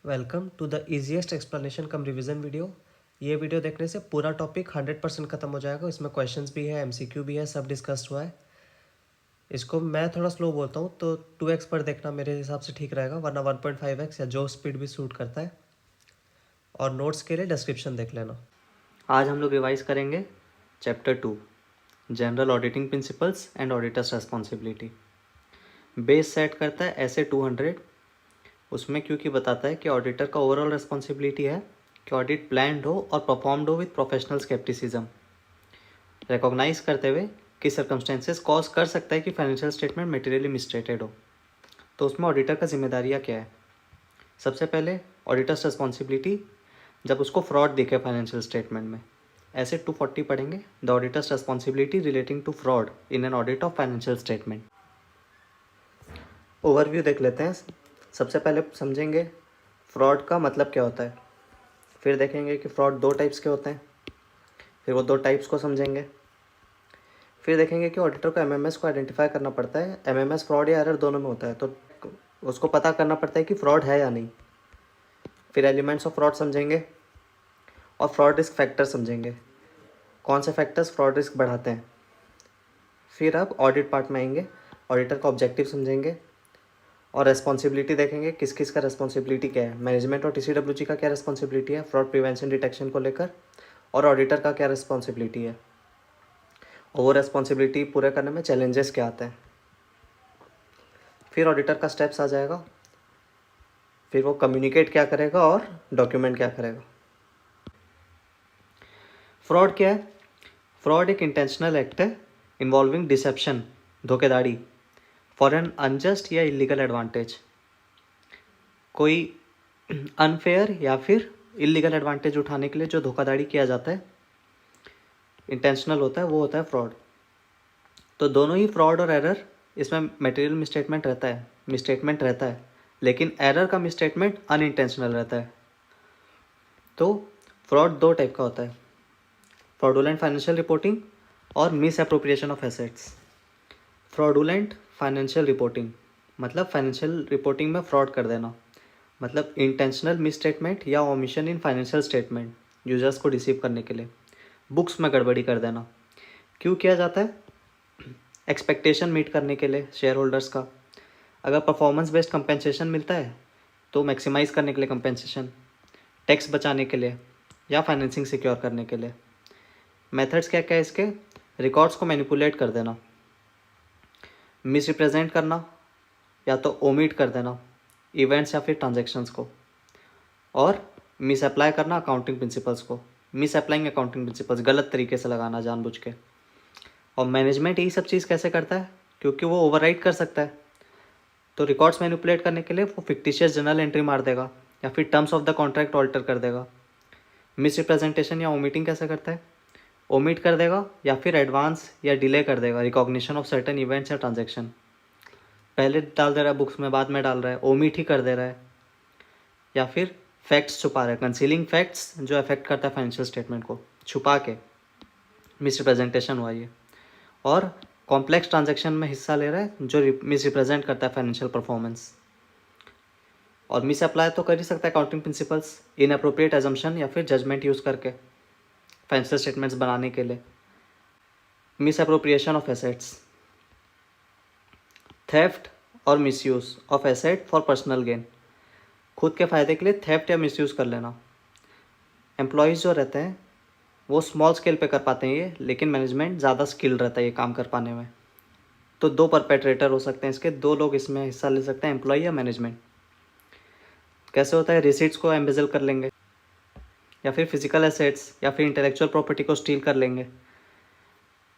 Welcome to the easiest explanation cum revision video. ये video देखने से पूरा टॉपिक 100% खत्म हो जाएगा। इसमें क्वेश्चंस भी है, एमसीक्यू भी है, सब डिस्कस हुआ है। इसको मैं थोड़ा स्लो बोलता हूँ तो 2x पर देखना मेरे हिसाब से ठीक रहेगा, वरना 1.5x या जो स्पीड भी सूट करता है। और नोट्स के लिए डिस्क्रिप्शन देख लेना। आज हम लोग रिवाइज करेंगे chapter 2 general auditing principles and auditors responsibility. Base set करता है ऐसे 200 उसमें, क्योंकि बताता है कि ऑडिटर का ओवरऑल रेस्पॉन्सिबिलिटी है कि ऑडिट प्लान्ड हो और परफॉर्म्ड हो विद प्रोफेशनल स्केप्टिसिज्म, रिकॉग्नाइज करते हुए कि सर्कमस्टेंसेस कॉज कर सकता है कि फाइनेंशियल स्टेटमेंट मटेरियली मिसस्टेटेड हो। तो उसमें ऑडिटर का जिम्मेदारियाँ क्या है? सबसे पहले ऑडिटर्स रेस्पॉन्सिबिलिटी, जब उसको फ्रॉड दिखे फाइनेंशियल स्टेटमेंट में, ऐसे 240 पढ़ेंगे, the auditor's responsibility relating to fraud in an audit of financial statement. Overview देख लेते हैं। सबसे पहले समझेंगे फ्रॉड का मतलब क्या होता है, फिर देखेंगे कि फ्रॉड दो टाइप्स के होते हैं, फिर वो दो टाइप्स को समझेंगे, फिर देखेंगे कि ऑडिटर को एमएमएस को आइडेंटिफाई करना पड़ता है। एमएमएस फ्रॉड या एरर दोनों में होता है, तो उसको पता करना पड़ता है कि फ्रॉड है या नहीं। फिर एलिमेंट्स ऑफ फ्रॉड समझेंगे और फ्रॉड रिस्क फैक्टर समझेंगे, कौन से फैक्टर्स फ्रॉड रिस्क बढ़ाते हैं। फिर अब ऑडिट पार्ट में आएंगे, ऑडिटर का ऑब्जेक्टिव समझेंगे और रेस्पॉन्सिबिलिटी देखेंगे, किस किस का रेस्पॉन्सिबिलिटी क्या है। मैनेजमेंट और टीसीडब्ल्यूजी का क्या रेस्पॉन्सिबिलिटी है फ्रॉड प्रिवेंशन डिटेक्शन को लेकर, और ऑडिटर का क्या रेस्पॉन्सिबिलिटी है, और वो रेस्पॉन्सिबिलिटी पूरे करने में चैलेंजेस क्या आते हैं। फिर ऑडिटर का स्टेप्स आ जाएगा, फिर वो कम्युनिकेट क्या करेगा और डॉक्यूमेंट क्या करेगा। फ्रॉड क्या है? फ्रॉड एक इंटेंशनल एक्ट है इन्वॉल्विंग डिसेप्शन, धोखेधाड़ी, फॉर एन अनजस्ट या इलीगल एडवांटेज। कोई अनफेयर या फिर इलीगल एडवांटेज उठाने के लिए जो धोखाधड़ी किया जाता है, इंटेंशनल होता है, वो होता है फ्रॉड। तो दोनों ही फ्रॉड और एरर, इसमें मटेरियल मिसस्टेटमेंट रहता है, लेकिन एरर का मिसस्टेटमेंट अनइंटेंशनल रहता है। तो फ्रॉड दो टाइप का होता है, फ्रॉडुलेंट फाइनेंशियल रिपोर्टिंग और miss appropriation of assets. Fraudulent financial reporting मतलब फाइनेंशियल रिपोर्टिंग में फ्रॉड कर देना, मतलब इंटेंशनल मिसस्टेटमेंट या omission in financial statement, users को डिसीव करने के लिए, बुक्स में गड़बड़ी कर देना। क्यों किया जाता है? एक्सपेक्टेशन मीट करने के लिए शेयर होल्डर्स का। अगर परफॉर्मेंस बेस्ड कंपेंसेशन मिलता है तो मैक्सिमाइज करने के लिए कंपेंसेशन, टैक्स बचाने के लिए, या फाइनेंसिंग सिक्योर करने के लिए। मेथड्स क्या क्या है इसके? रिकॉर्ड्स को मैनिपुलेट कर देना, मिस रिप्रेजेंट करना, या तो ओमिट कर देना इवेंट्स या फिर ट्रांजेक्शन्स को, और मिस अप्लाई करना अकाउंटिंग प्रिंसिपल्स को, मिस अप्लाइंग अकाउंटिंग प्रिंसिपल्स, गलत तरीके से लगाना जानबूझ के। और मैनेजमेंट यही सब चीज़ कैसे करता है? क्योंकि वो ओवरराइड कर सकता है। तो रिकॉर्ड्स मैनिपुलेट करने के लिए वो फिक्टिशियस जर्नल एंट्री मार देगा या फिर terms of the contract alter कर देगा। मिस रिप्रेजेंटेशन या ओमिटिंग कैसे करता है? ओमिट कर देगा या फिर एडवांस या डिले कर देगा रिकॉग्निशन ऑफ सर्टेन इवेंट्स या ट्रांजेक्शन। पहले डाल दे रहा है बुक्स में, बाद में डाल रहा है, ओमिट ही कर दे रहा है। या फिर फैक्ट्स छुपा रहा है, कंसीलिंग फैक्ट्स जो अफेक्ट करता है फाइनेंशियल स्टेटमेंट को, छुपा के मिस रिप्रेजेंटेशन हुआ ये। और कॉम्प्लेक्स ट्रांजेक्शन में हिस्सा ले रहा है जो मिस रिप्रेजेंट करता है फाइनेंशियल परफॉर्मेंस। और मिस अप्लाई तो कर ही सकता है अकाउंटिंग प्रिंसिपल्स, इनअप्रोप्रिएट एजम्पशन या फिर जजमेंट यूज़ करके फाइनेंशियल स्टेटमेंट्स बनाने के लिए। Misappropriation of assets, theft और misuse of asset for personal gain, खुद के फ़ायदे के लिए थेफ्ट या मिसयूज़ कर लेना। एम्प्लॉयज़ जो रहते हैं वो स्मॉल स्केल पे कर पाते हैं ये, लेकिन मैनेजमेंट ज़्यादा स्किल्ड रहता है ये काम कर पाने में। तो दो परपेट्रेटर हो सकते हैं इसके, दो लोग इसमें हिस्सा ले सकते हैं, एम्प्लॉय या मैनेजमेंट। कैसे होता है? रिसीट्स को एम्बेजल कर लेंगे, या फिर फिजिकल एसेट्स या फिर इंटेलेक्चुअल प्रॉपर्टी को स्टील कर लेंगे,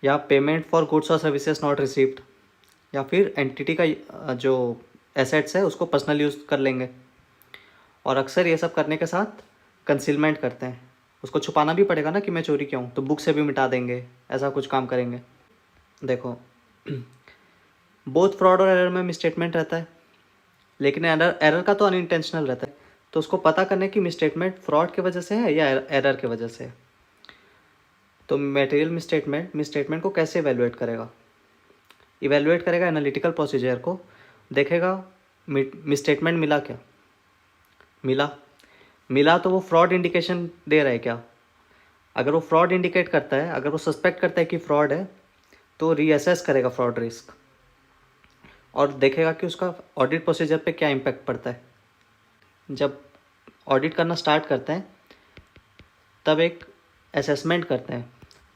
या पेमेंट फॉर गुड्स और सर्विसेज नॉट रिसीव्ड, या फिर एंटिटी का जो एसेट्स है उसको पर्सनल यूज़ कर लेंगे। और अक्सर ये सब करने के साथ कंसीलमेंट करते हैं, उसको छुपाना भी पड़ेगा ना कि मैं चोरी क्यों, तो बुक से भी मिटा देंगे, ऐसा कुछ काम करेंगे। देखो बोथ फ्रॉड और एरर में मिसस्टेटमेंट रहता है, लेकिन एरर का तो अनइंटेंशनल रहता है। तो उसको पता करने की मिसस्टेटमेंट फ्रॉड की वजह से है या एरर की वजह से है। तो मटेरियल मिसस्टेटमेंट को कैसे इवेलुएट करेगा? इवेलुएट करेगा एनालिटिकल प्रोसीजर को, देखेगा मिसस्टेटमेंट मिला क्या, मिला मिला तो वो फ्रॉड इंडिकेशन दे रहा है क्या? अगर वो फ्रॉड इंडिकेट करता है, अगर वो सस्पेक्ट करता है कि फ्रॉड है, तो रीअसेस करेगा फ्रॉड रिस्क और देखेगा कि उसका ऑडिट प्रोसीजर पे क्या इम्पैक्ट पड़ता है। जब ऑडिट करना स्टार्ट करते हैं तब एक असेसमेंट करते हैं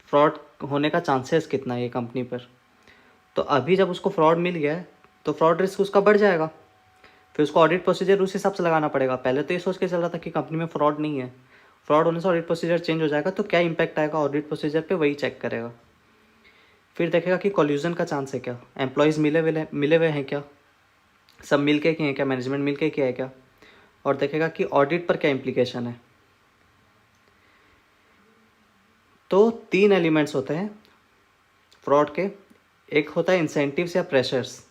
फ्रॉड होने का चांसेस कितना है ये कंपनी पर। तो अभी जब उसको फ्रॉड मिल गया है तो फ्रॉड रिस्क उसका बढ़ जाएगा, फिर उसको ऑडिट प्रोसीजर उस हिसाब से लगाना पड़ेगा। पहले तो ये सोच के चल रहा था कि कंपनी में फ्रॉड नहीं है, फ्रॉड होने से ऑडिट प्रोसीजर चेंज हो जाएगा तो क्या इम्पैक्ट आएगा ऑडिट प्रोसीजर पे वही चेक करेगा। फिर देखेगा कि कॉल्यूजन का चांस है क्या, एम्प्लॉयज़ मिले हुए हैं क्या, सब मिल के किए हैं क्या, मैनेजमेंट मिल के किया है क्या, और देखेगा कि ऑडिट पर क्या इम्प्लीकेशन है। तो 3 एलिमेंट्स होते हैं फ्रॉड के। एक होता है इंसेंटिव्स या प्रेशर्स।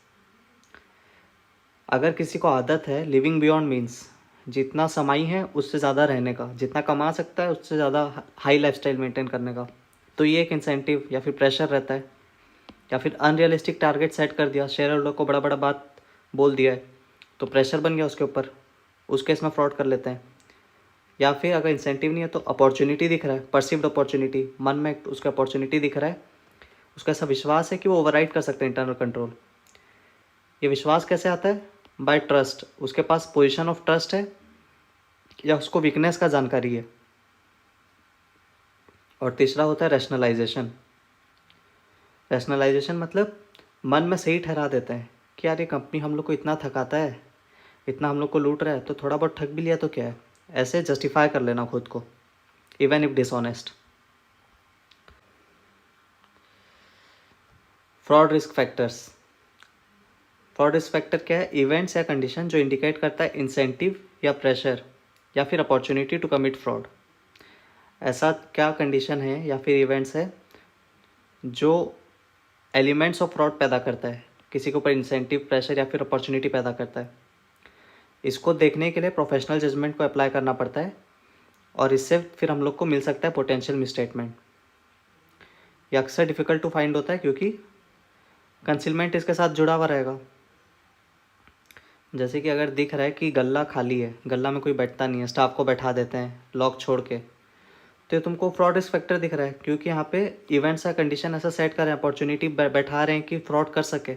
अगर किसी को आदत है लिविंग बियॉन्ड मीन्स, जितना समाई है उससे ज़्यादा रहने का, जितना कमा सकता है उससे ज़्यादा हाई लाइफस्टाइल मेंटेन करने का, तो ये एक इंसेंटिव या फिर प्रेशर रहता है। या फिर अनरियलिस्टिक टारगेट सेट कर दिया, शेयर होल्डर को बड़ा बड़ा बात बोल दिया है तो प्रेशर बन गया उसके ऊपर, उस केस में फ्रॉड कर लेते हैं। या फिर अगर इंसेंटिव नहीं है तो अपॉर्चुनिटी दिख रहा है, परसिव्ड अपॉर्चुनिटी, मन में उसका अपॉर्चुनिटी दिख रहा है, उसका ऐसा विश्वास है कि वो ओवरराइड कर सकते हैं इंटरनल कंट्रोल। ये विश्वास कैसे आता है? बाय ट्रस्ट, उसके पास पोजीशन ऑफ ट्रस्ट है या उसको वीकनेस का जानकारी है। और तीसरा होता है रैशनलाइजेशन। रैशनलाइजेशन मतलब मन में सही ठहरा देते हैं कि यार ये कंपनी हम लोग को इतना थकाता है, इतना हम लोग को लूट रहा है, तो थोड़ा बहुत ठग भी लिया तो क्या है, ऐसे जस्टिफाई कर लेना खुद को even if dishonest. Fraud risk factors. Fraud risk factor क्या है? इवेंट्स या कंडीशन जो इंडिकेट करता है इंसेंटिव या प्रेशर या फिर अपॉर्चुनिटी टू कमिट फ्रॉड। ऐसा क्या कंडीशन है या फिर इवेंट्स है जो एलिमेंट्स ऑफ फ्रॉड पैदा करता है, किसी के ऊपर इंसेंटिव, प्रेशर या फिर अपॉर्चुनिटी पैदा करता है। इसको देखने के लिए प्रोफेशनल जजमेंट को अप्लाई करना पड़ता है और इससे फिर हम लोग को मिल सकता है पोटेंशियल मिसस्टेटमेंट। ये अक्सर डिफ़िकल्ट टू फाइंड होता है क्योंकि कंसीलमेंट इसके साथ जुड़ा हुआ रहेगा। जैसे कि अगर दिख रहा है कि गल्ला खाली है, गल्ला में कोई बैठता नहीं है, स्टाफ को बैठा देते हैं लॉक छोड़ के, तो ये तुमको फ्रॉड रिस्क फैक्टर दिख रहा है क्योंकि यहाँ पे इवेंट्स का कंडीशन ऐसा सेट कर रहे हैं, अपॉर्चुनिटी बैठा रहे हैं कि फ्रॉड कर सके।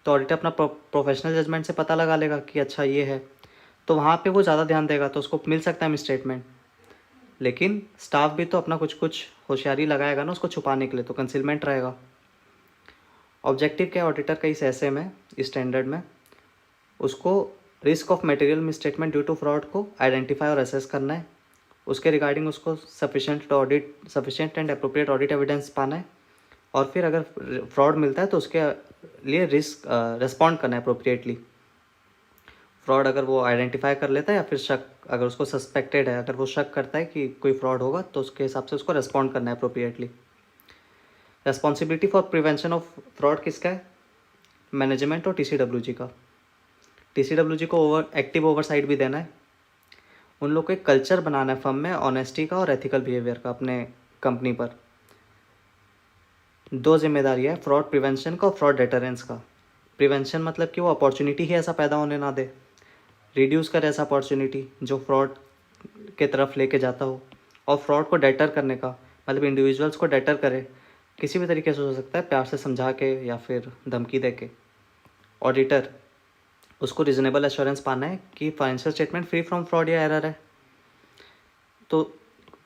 तो ऑडिटर अपना प्रोफेशनल जजमेंट से पता लगा लेगा कि अच्छा ये है, तो वहाँ पे वो ज़्यादा ध्यान देगा तो उसको मिल सकता है मिसस्टेटमेंट। लेकिन स्टाफ भी तो अपना कुछ कुछ होशियारी लगाएगा ना उसको छुपाने के लिए, तो कंसीलमेंट रहेगा। ऑब्जेक्टिव क्या है ऑडिटर का इस ऐसे में, इस स्टैंडर्ड में? उसको risk of material misstatement due to fraud को आइडेंटिफाई और असेस करना है, उसके रिगार्डिंग उसको sufficient and appropriate audit evidence पाना है, और फिर अगर फ्रॉड मिलता है तो उसके लिए रिस्क रिस्पॉन्ड करना है अप्रोप्रिएटली। फ्रॉड अगर वो आइडेंटिफाई कर लेता है या फिर शक, अगर उसको सस्पेक्टेड है, अगर वो शक करता है कि कोई फ्रॉड होगा तो उसके हिसाब से उसको रिस्पॉन्ड करना है appropriately. Responsibility for prevention of fraud किसका है? मैनेजमेंट और टीसीडब्ल्यूजी का। टीसीडब्ल्यूजी को एक्टिव ओवरसाइट भी देना है, उन लोग को एक कल्चर बनाना है फर्म में ऑनेस्टी का और एथिकल बिहेवियर का अपने कंपनी पर। 2 जिम्मेदारी है, फ्रॉड प्रिवेंशन का और फ्रॉड डेटरेंस का। प्रिवेंशन मतलब कि वो अपॉर्चुनिटी ही ऐसा पैदा होने ना दे, रिड्यूस करे ऐसा अपॉर्चुनिटी जो फ्रॉड के तरफ लेके जाता हो, और फ्रॉड को डेटर करने का मतलब इंडिविजुअल्स को डेटर करे, किसी भी तरीके से हो सकता है, प्यार से समझा के या फिर धमकी दे के। ऑडिटर, उसको रिजनेबल एश्योरेंस पाना है कि financial statement free from fraud या एरर है, तो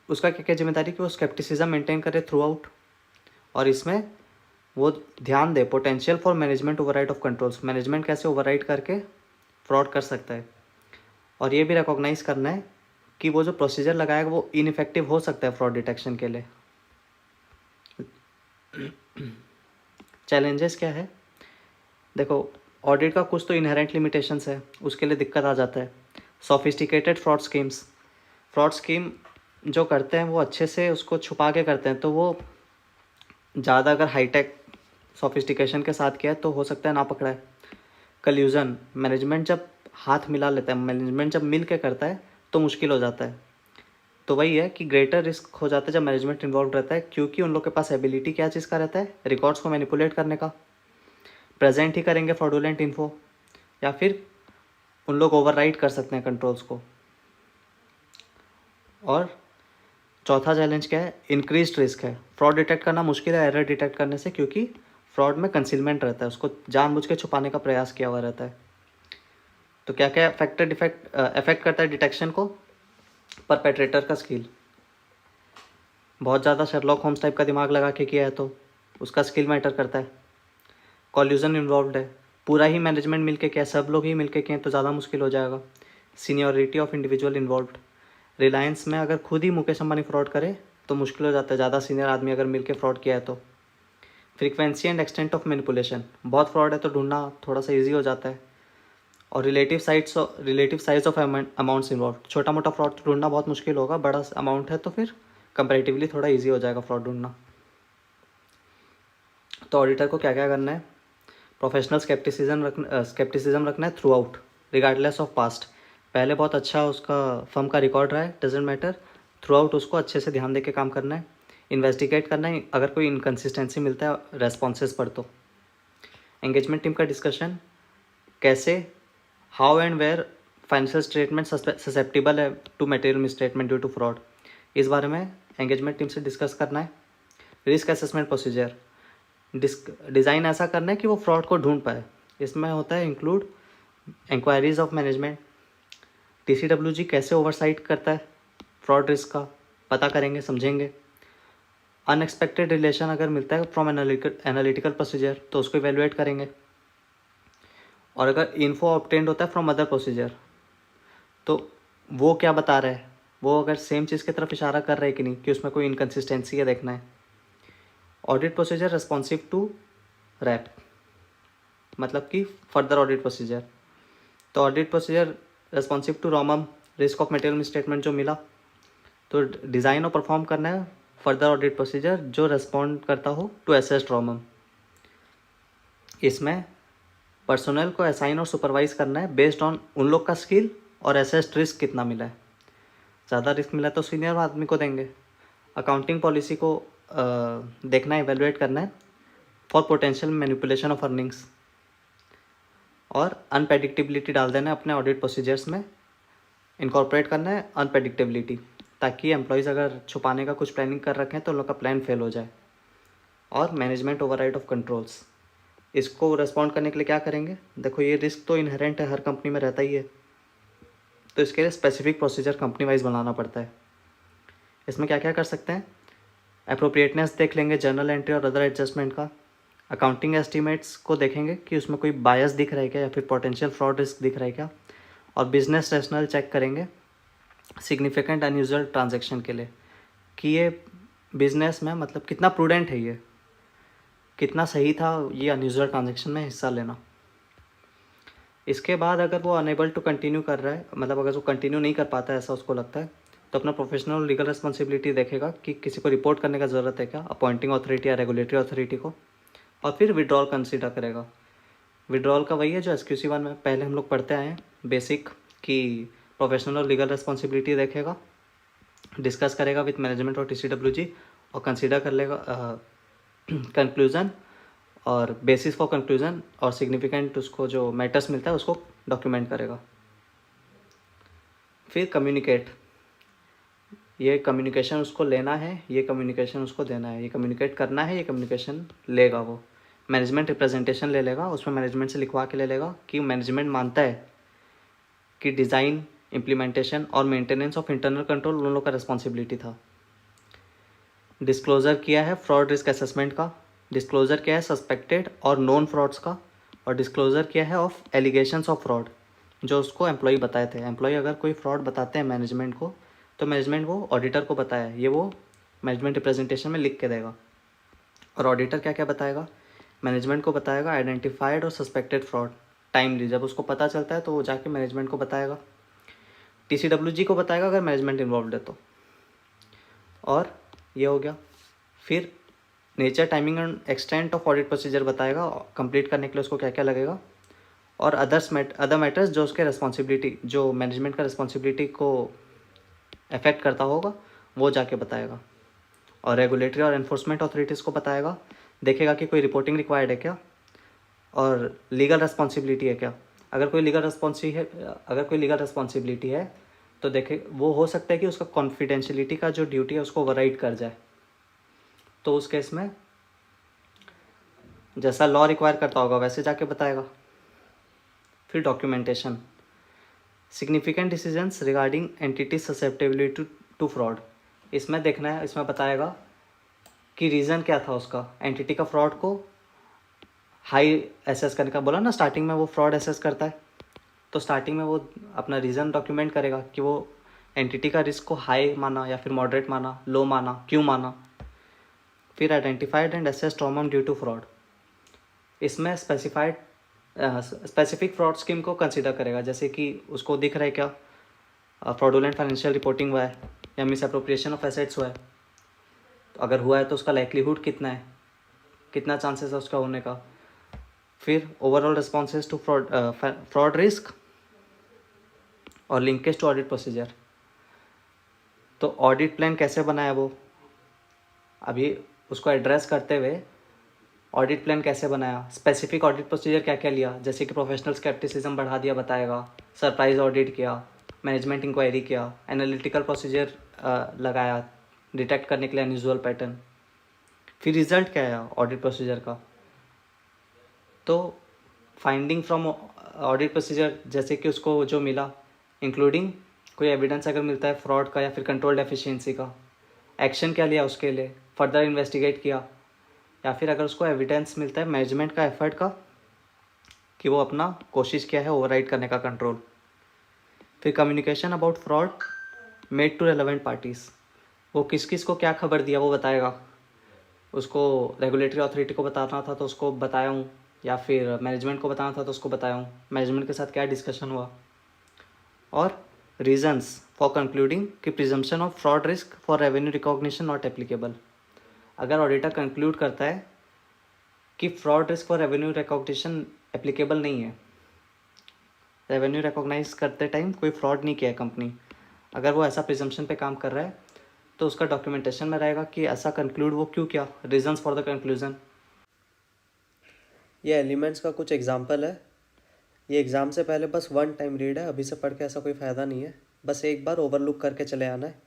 उसका क्या क्या जिम्मेदारी कि वो स्केप्टिसिज्म मेंटेन करे थ्रू आउट, और इसमें वो ध्यान दे potential for management override of controls, management कैसे ओवरराइड करके फ्रॉड कर सकता है। और ये भी रिकॉग्नाइज करना है कि वो जो प्रोसीजर लगाएगा वो इनइफेक्टिव हो सकता है फ्रॉड डिटेक्शन के लिए। चैलेंजेस क्या है? देखो, ऑडिट का कुछ तो इनहेरेंट लिमिटेशंस है, उसके लिए दिक्कत आ जाता है। सोफिस्टिकेटेड फ्रॉड स्कीम जो करते हैं वो अच्छे से उसको छुपा के करते हैं, तो वो ज़्यादा अगर हाईटेक सोफिस्टिकेशन के साथ किया है तो हो सकता है ना पकड़ा है। कल्यूजन, मैनेजमेंट जब हाथ मिला लेता है, मैनेजमेंट जब मिल के करता है तो मुश्किल हो जाता है। तो वही है कि ग्रेटर रिस्क हो जाता है जब मैनेजमेंट इन्वॉल्व रहता है, क्योंकि उन लोग के पास एबिलिटी क्या चीज़ का रहता है, रिकॉर्ड्स को मैनिपुलेट करने का, प्रेजेंट ही करेंगे फ्रॉडुलेंट इन्फो, या फिर उन लोग ओवरराइड कर सकते हैं कंट्रोल्स को। और चौथा चैलेंज क्या है, इंक्रीज रिस्क है। फ्रॉड डिटेक्ट करना मुश्किल है एरर डिटेक्ट करने से, क्योंकि फ्रॉड में कंसीलमेंट रहता है, उसको जानबूझ के छुपाने का प्रयास किया हुआ रहता है। तो क्या क्या फैक्टर इफेक्ट करता है डिटेक्शन को? परपेट्रेटर का स्किल, बहुत ज़्यादा शेरलॉक होम्स टाइप का दिमाग लगा के किया है तो उसका स्किल मैटर करता है। कॉल्यूजन इन्वॉल्व है, पूरा ही मैनेजमेंट मिलके किया, सब लोग ही मिलके किए तो ज़्यादा मुश्किल हो जाएगा। Seniority of individual involved, Reliance में अगर खुद ही मुकेश अंबानी फ्रॉड करे तो मुश्किल हो जाता है, ज़्यादा सीनियर आदमी अगर मिलके फ्रॉड किया है तो। Frequency and extent of manipulation, बहुत फ्रॉड है तो ढूंढना थोड़ा सा ईजी हो जाता है। और relative size of amounts involve, छोटा मोटा फ्रॉड ढूंढना बहुत मुश्किल होगा, बड़ा अमाउंट है तो फिर कंपैरेटिवली थोड़ा इजी हो जाएगा फ्रॉड ढूंढना। तो ऑडिटर को क्या क्या करना है? प्रोफेशनल स्केप्टिसिज्म रखना है through out regardless of past. पहले बहुत अच्छा उसका फर्म का रिकॉर्ड रहा है, डजेंट मैटर, थ्रू आउट उसको अच्छे से ध्यान दे के काम करना है। इन्वेस्टिगेट करना है अगर कोई इनकन्सिस्टेंसी मिलता है रेस्पॉन्सेज पर तो। एंगेजमेंट टीम का डिस्कशन, कैसे, how and where financial statement susceptible है to material misstatement due to fraud, इस बारे में एंगेजमेंट टीम से डिस्कस करना है। रिस्क असेसमेंट प्रोसीजर, डिज़ाइन ऐसा करना है कि वो फ्रॉड को ढूंढ पाए। इसमें होता है include inquiries of management, TCWG कैसे ओवरसाइट करता है फ्रॉड रिस्क का, पता करेंगे समझेंगे। अनएक्सपेक्टेड रिलेशन अगर मिलता है फ्रॉम एनालिटिकल प्रोसीजर तो उसको इवेलुएट करेंगे। और अगर इन्फो ऑब्टेंड होता है फ्रॉम अदर प्रोसीजर तो वो क्या बता रहा है, वो अगर सेम चीज़ की तरफ इशारा कर रहा है कि नहीं, कि उसमें कोई इनकन्सिस्टेंसी है देखना है। Audit procedure responsive to rap, मतलब कि फर्दर ऑडिट प्रोसीजर। तो audit procedure responsive to ROMM, risk of material misstatement जो मिला तो डिज़ाइन और परफॉर्म करना है फर्दर ऑडिट प्रोसीजर जो रेस्पॉन्ड करता हो टू असेस्ड रॉमम। इसमें पर्सोनल को असाइन और सुपरवाइज करना है बेस्ड ऑन उन लोग का स्किल और असेस्ड रिस्क कितना मिला है। ज़्यादा रिस्क मिला तो सीनियर आदमी को देंगे। अकाउंटिंग पॉलिसी को देखना है, इवेलुएट करना है for potential manipulation of earnings. और अनप्रेडिक्टेबिलिटी डाल देना है अपने ऑडिट प्रोसीजर्स में, इनकॉर्पोरेट करना है अनप्रेडिक्टेबिलिटी, ताकि एम्प्लॉयज़ अगर छुपाने का कुछ प्लानिंग कर रखें तो उन लोग का प्लान फेल हो जाए। और मैनेजमेंट ओवरराइड ऑफ कंट्रोल्स, इसको रेस्पॉन्ड करने के लिए क्या करेंगे? देखो ये रिस्क तो इनहेरेंट है, हर कंपनी में रहता ही है, तो इसके लिए स्पेसिफिक प्रोसीजर कंपनी वाइज बनाना पड़ता है। इसमें क्या क्या कर सकते हैं? अप्रोप्रिएटनेस देख लेंगे, जर्नल एंट्री और अदर एडजस्टमेंट का। अकाउंटिंग एस्टीमेट्स को देखेंगे कि उसमें कोई बायस दिख रहा है क्या, या फिर पोटेंशियल फ्रॉड रिस्क दिख रहा है क्या। और बिजनेस रैशनल चेक करेंगे सिग्निफिकेंट अनयूजुअल ट्रांजैक्शन के लिए, कि ये बिजनेस में मतलब कितना प्रूडेंट है, ये कितना सही था ये अनयूजुअल ट्रांजैक्शन में हिस्सा लेना। इसके बाद अगर वो अनेबल टू कंटिन्यू कर रहा है, मतलब अगर वो कंटिन्यू नहीं कर पाता है ऐसा उसको लगता है, तो अपना प्रोफेशनल लीगल रिस्पॉन्सिबिलिटी देखेगा कि किसी को रिपोर्ट करने का ज़रूरत है क्या, अपॉइंटिंग अथॉरिटी या रेगुलेटरी अथॉरिटी को। और फिर विड्रॉल कंसिडर करेगा। विड्रॉल का वही है जो SQC 1 में पहले हम लोग पढ़ते आए हैं बेसिक, कि प्रोफेशनल और लीगल रिस्पॉन्सिबिलिटी देखेगा, डिस्कस करेगा विथ मैनेजमेंट और TCWG, और कंसिडर कर लेगा कंक्लूज़न और बेसिस फॉर कंक्लूज़न, और सिग्निफिकेंट उसको जो मैटर्स मिलता है उसको डॉक्यूमेंट करेगा। फिर कम्युनिकेट, ये कम्युनिकेशन उसको लेना है, ये कम्युनिकेशन उसको देना है, ये कम्युनिकेट करना है, ये कम्युनिकेशन लेगा वो। मैनेजमेंट रिप्रेजेंटेशन ले लेगा, उसमें मैनेजमेंट से लिखवा के ले लेगा कि मैनेजमेंट मानता है कि डिज़ाइन, इम्प्लीमेंटेशन और मेंटेनेंस ऑफ इंटरनल कंट्रोल उन लोगों का रिस्पॉन्सिबिलिटी था। डिस्क्लोज़र किया है फ्रॉड रिस्क असेसमेंट का, डिस्क्लोज़र किया है सस्पेक्टेड और नोन फ्रॉड्स का, और डिस्क्लोज़र किया है ऑफ एलिगेशंस ऑफ फ्रॉड जो उसको एम्प्लॉय बताए थे। एम्प्लॉय अगर कोई फ्रॉड बताते हैं मैनेजमेंट को तो मैनेजमेंट वो ऑडिटर को बताया, ये वो मैनेजमेंट रिप्रेजेंटेशन में लिख के देगा। और ऑडिटर क्या क्या बताएगा? मैनेजमेंट को बताएगा आइडेंटिफाइड और सस्पेक्टेड फ्रॉड टाइमली, जब उसको पता चलता है तो वो जाके मैनेजमेंट को बताएगा। TCWG को बताएगा अगर मैनेजमेंट इन्वॉल्व है तो। और ये हो गया। फिर nature, timing and extent of audit procedure बताएगा, कंप्लीट करने के लिए उसको क्या क्या लगेगा। और अदर मैटर्स जो उसके रिस्पॉन्सिबिलिटी, जो मैनेजमेंट का रिस्पॉन्सिबिलिटी को अफेक्ट करता होगा वो जाके बताएगा। और रेगुलेटरी और एनफोर्समेंट अथॉरिटीज़ को बताएगा, देखेगा कि कोई रिपोर्टिंग रिक्वायर्ड है क्या, और लीगल रिस्पॉन्सिबिलिटी है क्या। अगर कोई लीगल रिस्पॉन्सिबिलिटी है तो देखे वो हो सकता है कि उसका कॉन्फिडेंशियलिटी का जो ड्यूटी है उसको ओवरराइड कर जाए। तो उस केस में जैसा लॉ रिक्वायर करता होगा वैसे जाके बताएगा। फिर documentation, significant decisions regarding entity susceptibility to fraud. इसमें देखना है, इसमें बताएगा कि रीज़न क्या था उसका एंटिटी का फ्रॉड को हाई एसेस करने का। बोला ना स्टार्टिंग में वो फ्रॉड एसेस करता है, तो स्टार्टिंग में वो अपना रीज़न डॉक्यूमेंट करेगा कि वो एंटिटी का रिस्क को हाई माना या फिर मॉडरेट माना, लो माना, क्यों माना। फिर identified and assess trauma due to fraud. इसमें स्पेसिफिक फ्रॉड स्कीम को कंसिडर करेगा, जैसे कि उसको दिख रहा है क्या फ्रॉडुलेंट फाइनेंशियल रिपोर्टिंग हुआ है या मिस अप्रोप्रिएशन ऑफ एसेट्स हुआ है। तो अगर हुआ है तो उसका लाइक्लीहुड कितना है, कितना चांसेस है उसका होने का। फिर overall responses to fraud risk और लिंकेज टू ऑडिट प्रोसीजर। तो ऑडिट प्लान कैसे बनाया वो, अभी उसको एड्रेस करते हुए ऑडिट प्लान कैसे बनाया, स्पेसिफिक ऑडिट प्रोसीजर क्या क्या लिया, जैसे कि प्रोफेशनल स्केप्टिसिज्म बढ़ा दिया बताएगा, सरप्राइज ऑडिट किया, मैनेजमेंट इंक्वायरी किया, एनालिटिकल प्रोसीजर लगाया डिटेक्ट करने के लिए अनयूजुअल पैटर्न। फिर रिजल्ट क्या आया ऑडिट प्रोसीजर का। तो फाइंडिंग फ्रॉम ऑडिट प्रोसीजर, जैसे कि उसको जो मिला इंक्लूडिंग कोई एविडेंस अगर मिलता है फ्रॉड का या फिर कंट्रोल एफिशिएंसी का, एक्शन क्या लिया उसके लिए, फर्दर इन्वेस्टिगेट किया, या फिर अगर उसको एविडेंस मिलता है मैनेजमेंट का एफर्ट का कि वो अपना कोशिश किया है ओवरराइड करने का कंट्रोल। फिर communication about fraud made to relevant parties, वो किस किस को क्या खबर दिया वो बताएगा। उसको रेगुलेटरी अथॉरिटी को बताना था तो उसको बताया हूँ, या फिर मैनेजमेंट को बताना था तो उसको बताया हूँ, मैनेजमेंट के साथ क्या डिस्कशन हुआ। और रीजंस फॉर कंक्लूडिंग कि presumption of fraud risk for revenue recognition not applicable. अगर ऑडिटर कंक्लूड करता है कि fraud risk for revenue recognition applicable नहीं है, रेवेन्यू रिकॉग्नाइज करते टाइम कोई फ्रॉड नहीं किया है कंपनी, अगर वो ऐसा प्रिजम्पशन पे काम कर रहा है तो उसका डॉक्यूमेंटेशन में रहेगा कि ऐसा कंक्लूड वो क्यों किया, रीजंस फॉर द कंक्लूजन। ये एलिमेंट्स का कुछ एग्जांपल है। ये एग्ज़ाम से पहले बस वन टाइम रीड है, अभी से पढ़ के ऐसा कोई फ़ायदा नहीं है, बस एक बार ओवरलुक करके चले आना है।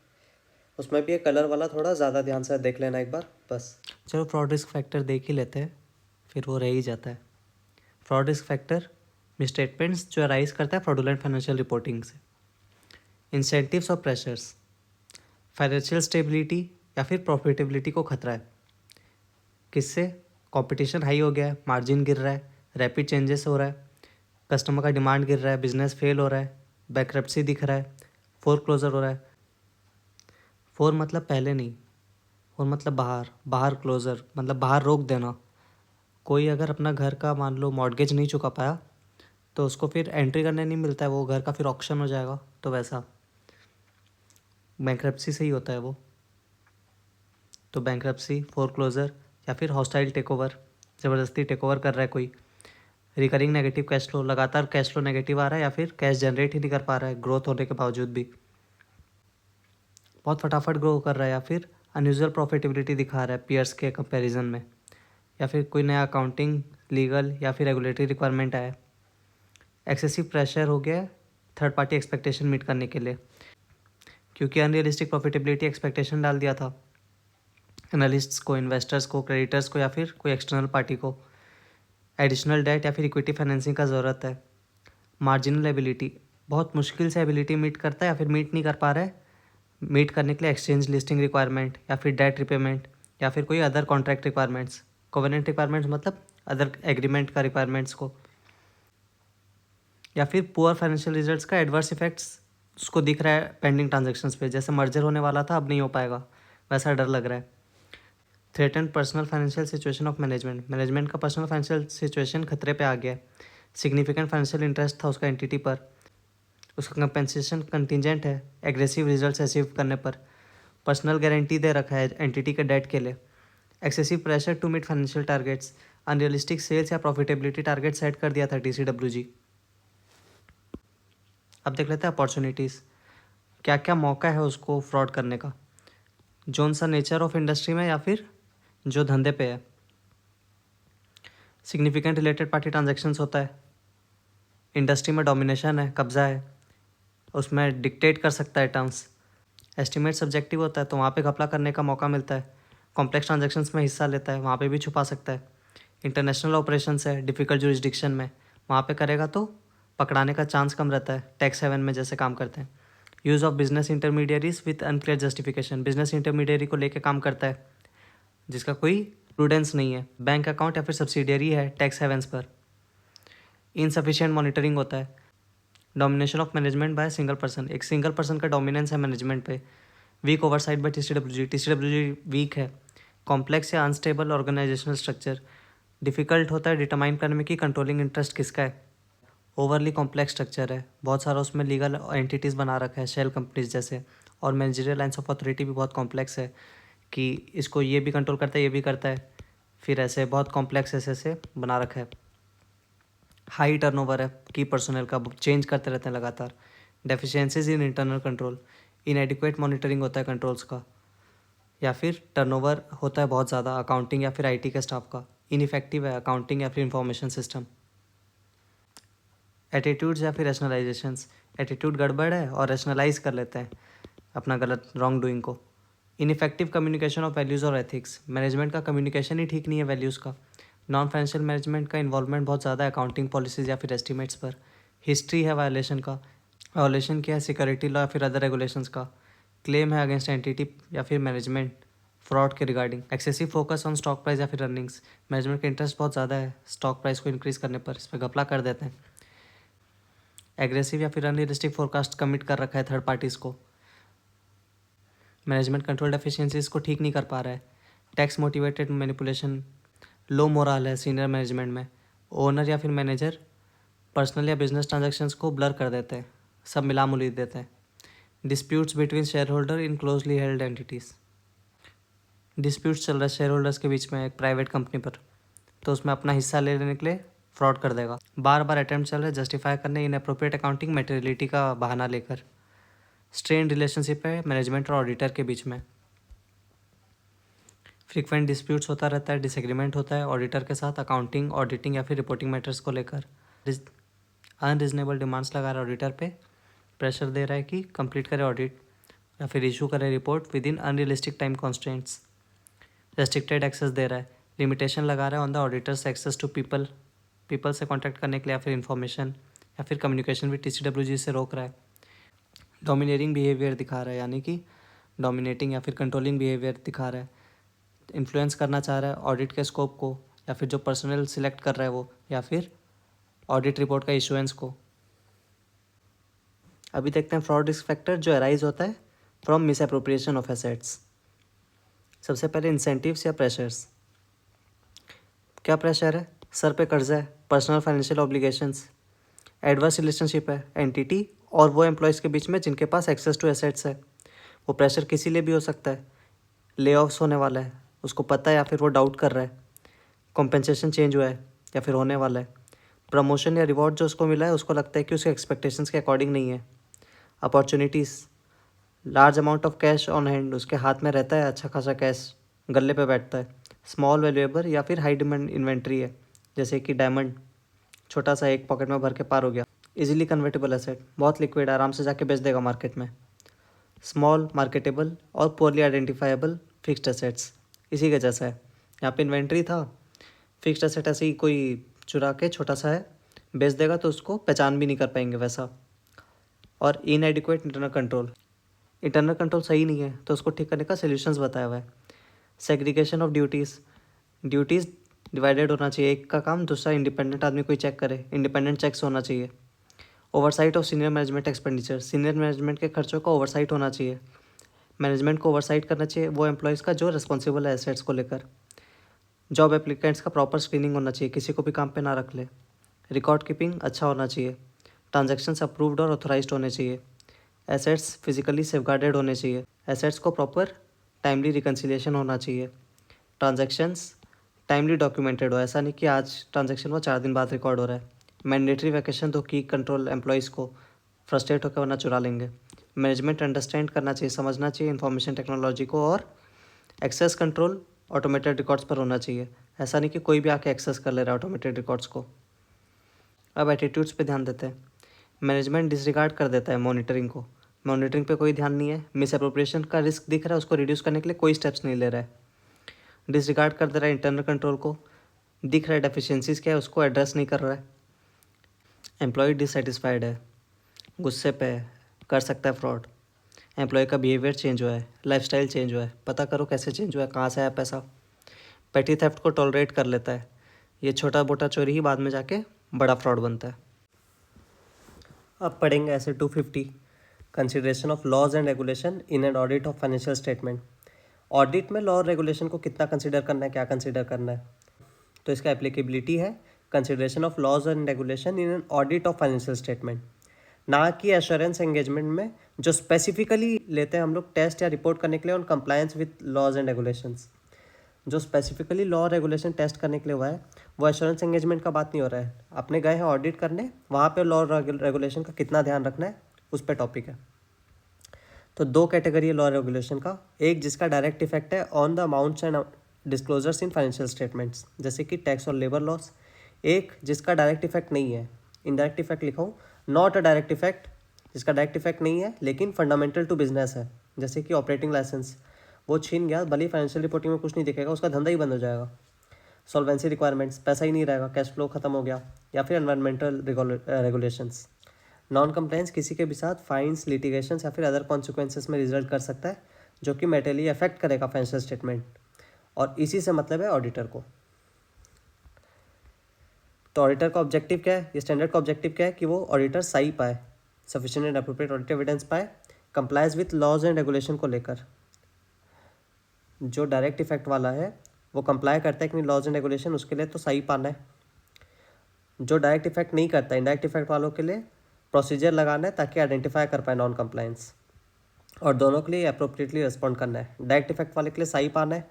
उसमें भी ये कलर वाला थोड़ा ज़्यादा ध्यान से देख लेना एक बार बस। चलो फ्रॉड रिस्क फैक्टर देख ही लेते हैं, फिर वो रह ही जाता है। फ्रॉड रिस्क फैक्टर मिसस्टेटमेंट्स जो अराइज करता है फ्रॉडुलेंट फाइनेंशियल रिपोर्टिंग से। इंसेंटिव्स और प्रेशर्स, फाइनेंशियल स्टेबिलिटी या फिर प्रॉफिटेबिलिटी को खतरा है। किससे? कंपटीशन हाई हो गया है, मार्जिन गिर रहा है, रैपिड चेंजेस हो रहा है, कस्टमर का डिमांड गिर रहा है, बिजनेस फेल हो रहा है, बैंक्रप्सी दिख रहा है, फोर क्लोजर हो रहा है। फोर मतलब पहले नहीं, फोर मतलब बाहर, बाहर क्लोजर मतलब बाहर रोक देना। कोई अगर अपना घर का मान लो मॉर्गेज नहीं चुका पाया तो उसको फिर एंट्री करने नहीं मिलता है, वो घर का फिर ऑक्शन हो जाएगा, तो वैसा बैंक्रप्सी से ही होता है वो। तो बैंक्रप्सी, फोरक्लोजर या फिर हॉस्टाइल टेक ओवर, ज़बरदस्ती टेक ओवर कर रहा है कोई। रिकरिंग नेगेटिव कैश फ्लो, लगातार कैश फ्लो नेगेटिव आ रहा है या फिर कैश जनरेट ही नहीं कर पा रहा है ग्रोथ होने के बावजूद भी, बहुत फटाफट ग्रो कर रहा है, या फिर अनयूजुअल प्रॉफिटेबिलिटी दिखा रहा है पीयर्स के कंपैरिजन में, या फिर कोई नया अकाउंटिंग, लीगल या फिर रेगुलेटरी रिक्वायरमेंट आया। एक्सेसिव प्रेशर हो गया थर्ड पार्टी एक्सपेक्टेशन मीट करने के लिए, क्योंकि अनरियलिस्टिक प्रॉफिटेबिलिटी एक्सपेक्टेशन डाल दिया था एनालिस्ट्स को, इन्वेस्टर्स को, क्रेडिटर्स को या फिर कोई एक्सटर्नल पार्टी को। एडिशनल डेट या फिर इक्विटी फाइनेंसिंग का ज़रूरत है। मार्जिनल एबिलिटी, बहुत मुश्किल से एबिलिटी मीट करता है या फिर मीट नहीं कर पा रहा है, मीट करने के लिए एक्सचेंज लिस्टिंग रिक्वायरमेंट या फिर डेट रिपेमेंट या फिर कोई other contract requirements. Covenant requirements मतलब अदर एग्रीमेंट का रिक्वायरमेंट्स को, या फिर पुअर फाइनेंशियल रिजल्ट्स का एडवर्स इफेक्ट्स उसको दिख रहा है पेंडिंग ट्रांजेक्शन्स पे, जैसे मर्जर होने वाला था अब नहीं हो पाएगा, वैसा डर लग रहा है। Threaten personal financial situation of management, management का पर्सनल फाइनेंशियल सिचुएशन खतरे पे आ गया है। सिग्निफिकेंट फाइनेंशियल इंटरेस्ट था उसका एंटिटी पर, उसका कंपेंसेशन कंटिजेंट है एग्रेसिव रिजल्ट्स अचीव करने पर, पर्सनल गारंटी दे रखा है एंटिटी के डेट के लिए। Excessive pressure to meet financial targets, unrealistic sales या प्रॉफिटेबिलिटी टारगेट सेट कर दिया था TCWG। अब देख लेते हैं अपॉर्चुनिटीज़, क्या क्या मौका है उसको फ्रॉड करने का, जोन सा नेचर ऑफ इंडस्ट्री में या फिर जो धंधे पे है। सिग्निफिकेंट रिलेटेड पार्टी ट्रांजैक्शंस होता है, इंडस्ट्री में डोमिनेशन है, कब्जा है, उसमें डिक्टेट कर सकता है टर्म्स। एस्टिमेट सब्जेक्टिव होता है तो वहाँ पे घपला करने का मौका मिलता है। कॉम्प्लेक्स ट्रांजैक्शंस में हिस्सा लेता है, वहाँ पे भी छुपा सकता है। इंटरनेशनल ऑपरेशंस है डिफ़िकल्ट जुरिस्डिक्शन में, वहाँ पे करेगा तो पकड़ाने का चांस कम रहता है। टैक्स हेवन में जैसे काम करते हैं। Use of business intermediaries with unclear justification, business intermediary को लेके काम करता है जिसका कोई प्रूडेंस नहीं है। बैंक अकाउंट या फिर सब्सिडियरी है टैक्स हेवन्स पर। इनसफिशिएंट मॉनिटरिंग होता है। Domination of management by single person, एक सिंगल पर्सन का डोमिनेंस है मैनेजमेंट पे। Weak oversight by TCWG, TCWG weak है। कॉम्प्लेक्स या अनस्टेबल ऑर्गेनाइजेशनल स्ट्रक्चर, डिफ़िकल्ट होता है डिटरमाइन करने में कि कंट्रोलिंग इंटरेस्ट किसका है। ओवरली कॉम्प्लेक्स स्ट्रक्चर है, बहुत सारा उसमें लीगल एंटिटीज़ बना रखा है शेल कंपनीज जैसे। और मैनेजरियल लाइन्स ऑफ अथॉरिटी भी बहुत कॉम्प्लेक्स है कि इसको ये भी कंट्रोल करता है, ये भी करता है, फिर ऐसे बहुत कॉम्प्लेक्स ऐसे बना रखा है। हाई टर्नओवर है की पर्सनल का, चेंज करते रहते हैं लगातार। Deficiencies in internal control, इनएडिक्वेट monitoring होता है कंट्रोल्स का, या फिर टर्नओवर होता है बहुत ज़्यादा अकाउंटिंग या फिर आईटी के स्टाफ का। इनइफेक्टिव है अकाउंटिंग या फिर इंफॉर्मेशन सिस्टम। एटीट्यूड्स या फिर रैशनलाइजेशंस, एटीट्यूड गड़बड़ है और रैशनलाइज कर लेते हैं अपना गलत रॉन्ग डूइंग को। इनइफेक्टिव कम्युनिकेशन ऑफ वैल्यूज़ और एथिक्स, मैनेजमेंट का कम्युनिकेशन ही ठीक नहीं है वैल्यूज़ का। नॉन फाइनेंशियल मैनेजमेंट का इन्वॉल्वमेंट बहुत ज़्यादा है अकाउंटिंग पॉलिसीज़ या फिर एस्टिमेट्स पर। हिस्ट्री है वायलेशन का, वायलेशन क्या है सिक्योरिटी लॉ या फिर अदर रेगुलेशंस का। क्लेम है अगेंस्ट एंटिटी या फिर मैनेजमेंट फ्रॉड के regarding. Excessive focus on stock price या फिर अर्निंग्स, मैनेजमेंट का इंटरेस्ट बहुत ज़्यादा है स्टॉक प्राइस को इंक्रीज़ करने पर, इस पर घपला कर देते हैं। एग्रेसिव या फिर अनरियलिस्टिक फोरकास्ट कमिट कर रखा है थर्ड पार्टीज़ को। मैनेजमेंट कंट्रोल डेफिशिएंसीज को ठीक नहीं कर पा रहा है। टैक्स मोटिवेटेड मैनिपुलेशन, लो मोरल है सीनियर मैनेजमेंट में। ओनर या फिर मैनेजर पर्सनल या बिजनेस ट्रांजैक्शंस को ब्लर कर देते हैं, सब मिला मुली देते हैं। Disputes between share holder in closely held entities, disputes चल रहा है शेयर होल्डर्स के बीच में एक प्राइवेट कंपनी पर, तो उसमें अपना हिस्सा ले लेने के लिए फ्रॉड कर देगा। बार बार अटैम्प्ट चल रहे हैं जस्टिफाई करने इन अप्रोप्रिएट अकाउंटिंग मटेरियलिटी का बहाना लेकर। स्ट्रेन रिलेशनशिप है मैनेजमेंट और ऑडिटर के बीच में। फ्रीक्वेंट डिस्प्यूट्स होता रहता है, डिसएग्रीमेंट होता है ऑडिटर के साथ अकाउंटिंग ऑडिटिंग या फिर रिपोर्टिंग मैटर्स को लेकर। अनरिजनेबल डिमांड्स लगा रहा है ऑडिटर पे, प्रेशर दे रहा है कि कंप्लीट करे ऑडिट या फिर इशू करे report within unrealistic time constants. Restricted access दे रहा है, लिमिटेशन लगा रहा है on the auditor's access to people से कॉन्टैक्ट करने के लिए या फिर इन्फॉर्मेशन या फिर कम्युनिकेशन भी टीसीडब्ल्यूजी से रोक रहा है। डोमिनेटिंग बिहेवियर दिखा रहा है, यानी कि डोमिनेटिंग या फिर कंट्रोलिंग बिहेवियर दिखा रहा है। इन्फ्लुएंस करना चाह रहा है ऑडिट के स्कोप को या फिर जो पर्सनल सिलेक्ट कर रहा है वो, या फिर ऑडिट रिपोर्ट का इशुएंस को। अभी देखते हैं फ्रॉड रिस्क फैक्टर जो अराइज होता है from miss appropriation of assets. सबसे पहले इंसेंटिव्स या प्रेशर्स। क्या प्रेशर है? सर पे कर्जा है, personal financial obligations, adverse relationship है एंटिटी और वो एम्प्लॉयज़ के बीच में जिनके पास एक्सेस टू एसेट्स है। वो प्रेशर किसी लिए भी हो सकता है, ले ऑफ्स होने वाला है उसको पता है या फिर वो डाउट कर रहा है, कॉम्पेंसेशन चेंज हुआ है या फिर होने वाला है, प्रमोशन या रिवॉर्ड जो उसको मिला है उसको लगता है कि उसके एक्सपेक्टेशंस के अकॉर्डिंग नहीं है, opportunities, large amount of cash on hand, उसके हाथ में रहता है अच्छा खासा कैश, गले पे बैठता है, स्मॉल वैल्यूएबल या फिर हाई डिमांड इन्वेंट्री है जैसे कि डायमंड, छोटा सा एक पॉकेट में भर के पार हो गया। इजीली कन्वर्टेबल एसेट, बहुत लिक्विड, आराम से जाके बेच देगा मार्केट में। स्मॉल मार्केटेबल और पोअरली आइडेंटिफाइबल फिक्स्ड एसेट्स, इसी का जैसा है। यहाँ पे इन्वेंट्री था, फिक्स्ड एसेट ऐसे ही कोई चुरा के छोटा सा है बेच देगा तो उसको पहचान भी नहीं कर पाएंगे वैसा। और इनएडिक्वेट इंटरनल कंट्रोल सही नहीं है तो उसको ठीक करने का सोल्यूशंस बताया हुआ है। सेग्रीगेशन ऑफ ड्यूटीज़ डिवाइडेड होना चाहिए, एक का काम दूसरा इंडिपेंडेंट आदमी कोई चेक करे, इंडिपेंडेंट चेक्स होना चाहिए। Oversight of senior management expenditure, senior management के खर्चों का ओवरसाइट होना चाहिए। मैनेजमेंट को ओवरसाइट करना चाहिए वो एम्प्लॉयज़ का जो रिस्पॉन्सिबल है एसेट्स को लेकर। जॉब एप्लीकेंट्स का प्रॉपर स्क्रीनिंग होना चाहिए, किसी को भी काम पे ना रख ले। रिकॉर्ड कीपिंग अच्छा होना चाहिए, ट्रांजैक्शंस अप्रूव्ड और ऑथोराइज्ड होने चाहिए। एसेट्स फिजिकली सेफगार्डेड होने चाहिए, एसेट्स को प्रॉपर टाइमली रिकन्सिलिएशन होना चाहिए। ट्रांजैक्शंस टाइमली डॉक्यूमेंटेड हो, ऐसा नहीं कि आज ट्रांजैक्शन हुआ 4 दिन बाद रिकॉर्ड हो रहा है। मैंडेटरी वैकेशन दो की कंट्रोल एम्प्लॉयज़ को, फ्रस्ट्रेट होकर वरना चुरा लेंगे। मैनेजमेंट अंडरस्टैंड करना चाहिए, समझना चाहिए इन्फॉर्मेशन टेक्नोलॉजी को। और एक्सेस कंट्रोल ऑटोमेटेड रिकॉर्ड्स पर होना चाहिए, ऐसा नहीं कि कोई भी आके एक्सेस कर ले रहा है ऑटोमेटेड रिकॉर्ड्स को। अब एटीट्यूड्स पे ध्यान देते हैं। मैनेजमेंट डिसरिगार्ड कर देता है मॉनिटरिंग को, मॉनिटरिंग पे कोई ध्यान नहीं है, मिस अप्रोप्रिएशन का रिस्क दिख रहा है, उसको रिड्यूस करने के लिए कोई स्टेप्स नहीं ले रहा है, डिसरिगार्ड कर दे रहा है इंटरनल कंट्रोल को, दिख रहा है डेफिशिएंसीज क्या है उसको एड्रेस नहीं कर रहा है, एम्प्लॉय डिससेटिस्फाइड है, गुस्से पे है, कर सकता है फ्रॉड, एम्प्लॉय का बिहेवियर चेंज हुआ है, लाइफस्टाइल चेंज हुआ है, पता करो कैसे चेंज हुआ है, कहाँ से आया पैसा, पेटी थेफ्ट को टॉलरेट कर लेता है, ये छोटा मोटा चोरी ही बाद में जाके बड़ा फ्रॉड बनता है। अब पढ़ेंगे ऐसे 250 consideration of laws and regulation in an audit of financial statement. Audit में लॉ और रेगुलेशन को कितना कंसिडर करना है, क्या कंसिडर करना है, तो इसका एप्लीकेबिलिटी है consideration of laws and regulation in an audit of financial statement, ना कि एश्योरेंस एंगेजमेंट में जो स्पेसिफिकली लेते हैं हम लोग टेस्ट या रिपोर्ट करने के लिए on compliance with laws and regulations. जो स्पेसिफिकली लॉ रेगुलेशन टेस्ट करने के लिए हुआ है वो एश्योरेंस एंगेजमेंट का बात नहीं हो रहा है, अपने गए हैं ऑडिट करने, वहाँ पे लॉ रेगुलेशन का कितना ध्यान रखना है उस पर टॉपिक है। तो दो कैटेगरी है लॉ रेगुलेशन का, एक जिसका डायरेक्ट इफेक्ट है on the amounts and disclosures in financial statements जैसे कि टैक्स और लेबर लॉस, एक जिसका डायरेक्ट इफेक्ट नहीं है, इनडायरेक्ट इफेक्ट लिखा हूँ, नॉट अ डायरेक्ट इफेक्ट, जिसका डायरेक्ट इफेक्ट नहीं है लेकिन फंडामेंटल टू बिजनेस है, जैसे कि ऑपरेटिंग लाइसेंस वो छीन गया, भले ही फाइनेंशियल रिपोर्टिंग में कुछ नहीं दिखेगा, उसका धंधा ही बंद हो जाएगा, सॉल्वेंसी रिक्वायरमेंट्स पैसा ही नहीं रहेगा, कैश फ्लो खत्म हो गया, या फिर एनवायरमेंटल रेगुलेशंस। नॉन कंप्लायंस किसी के भी साथ फाइन्स, लिटिगेशन या फिर अदर कॉन्सिक्वेंसेस में रिजल्ट कर सकता है जो कि मेटेरियली अफेक्ट करेगा फाइनेंशियल स्टेटमेंट, और इसी से मतलब है ऑडिटर को। तो ऑडिटर का ऑब्जेक्टिव क्या है, ये स्टैंडर्ड का ऑब्जेक्टिव क्या है कि वो ऑडिटर सही पाए, sufficient and appropriate audit evidence पाए, complies with laws and regulation को लेकर। जो डायरेक्ट इफेक्ट वाला है वो कंप्लाई करता है कि नहीं लॉज एंड रेगुलेशन, उसके लिए तो सही पाना है। जो डायरेक्ट इफेक्ट नहीं करता, इनडायरेक्ट इफेक्ट वालों के लिए प्रोसीजर लगाना है ताकि आइडेंटिफाई कर पाए नॉन कंप्लायंस, और दोनों के लिए अप्रोप्रिएटली रिस्पॉन्ड करना है। डायरेक्ट इफेक्ट वाले के लिए सही पाना है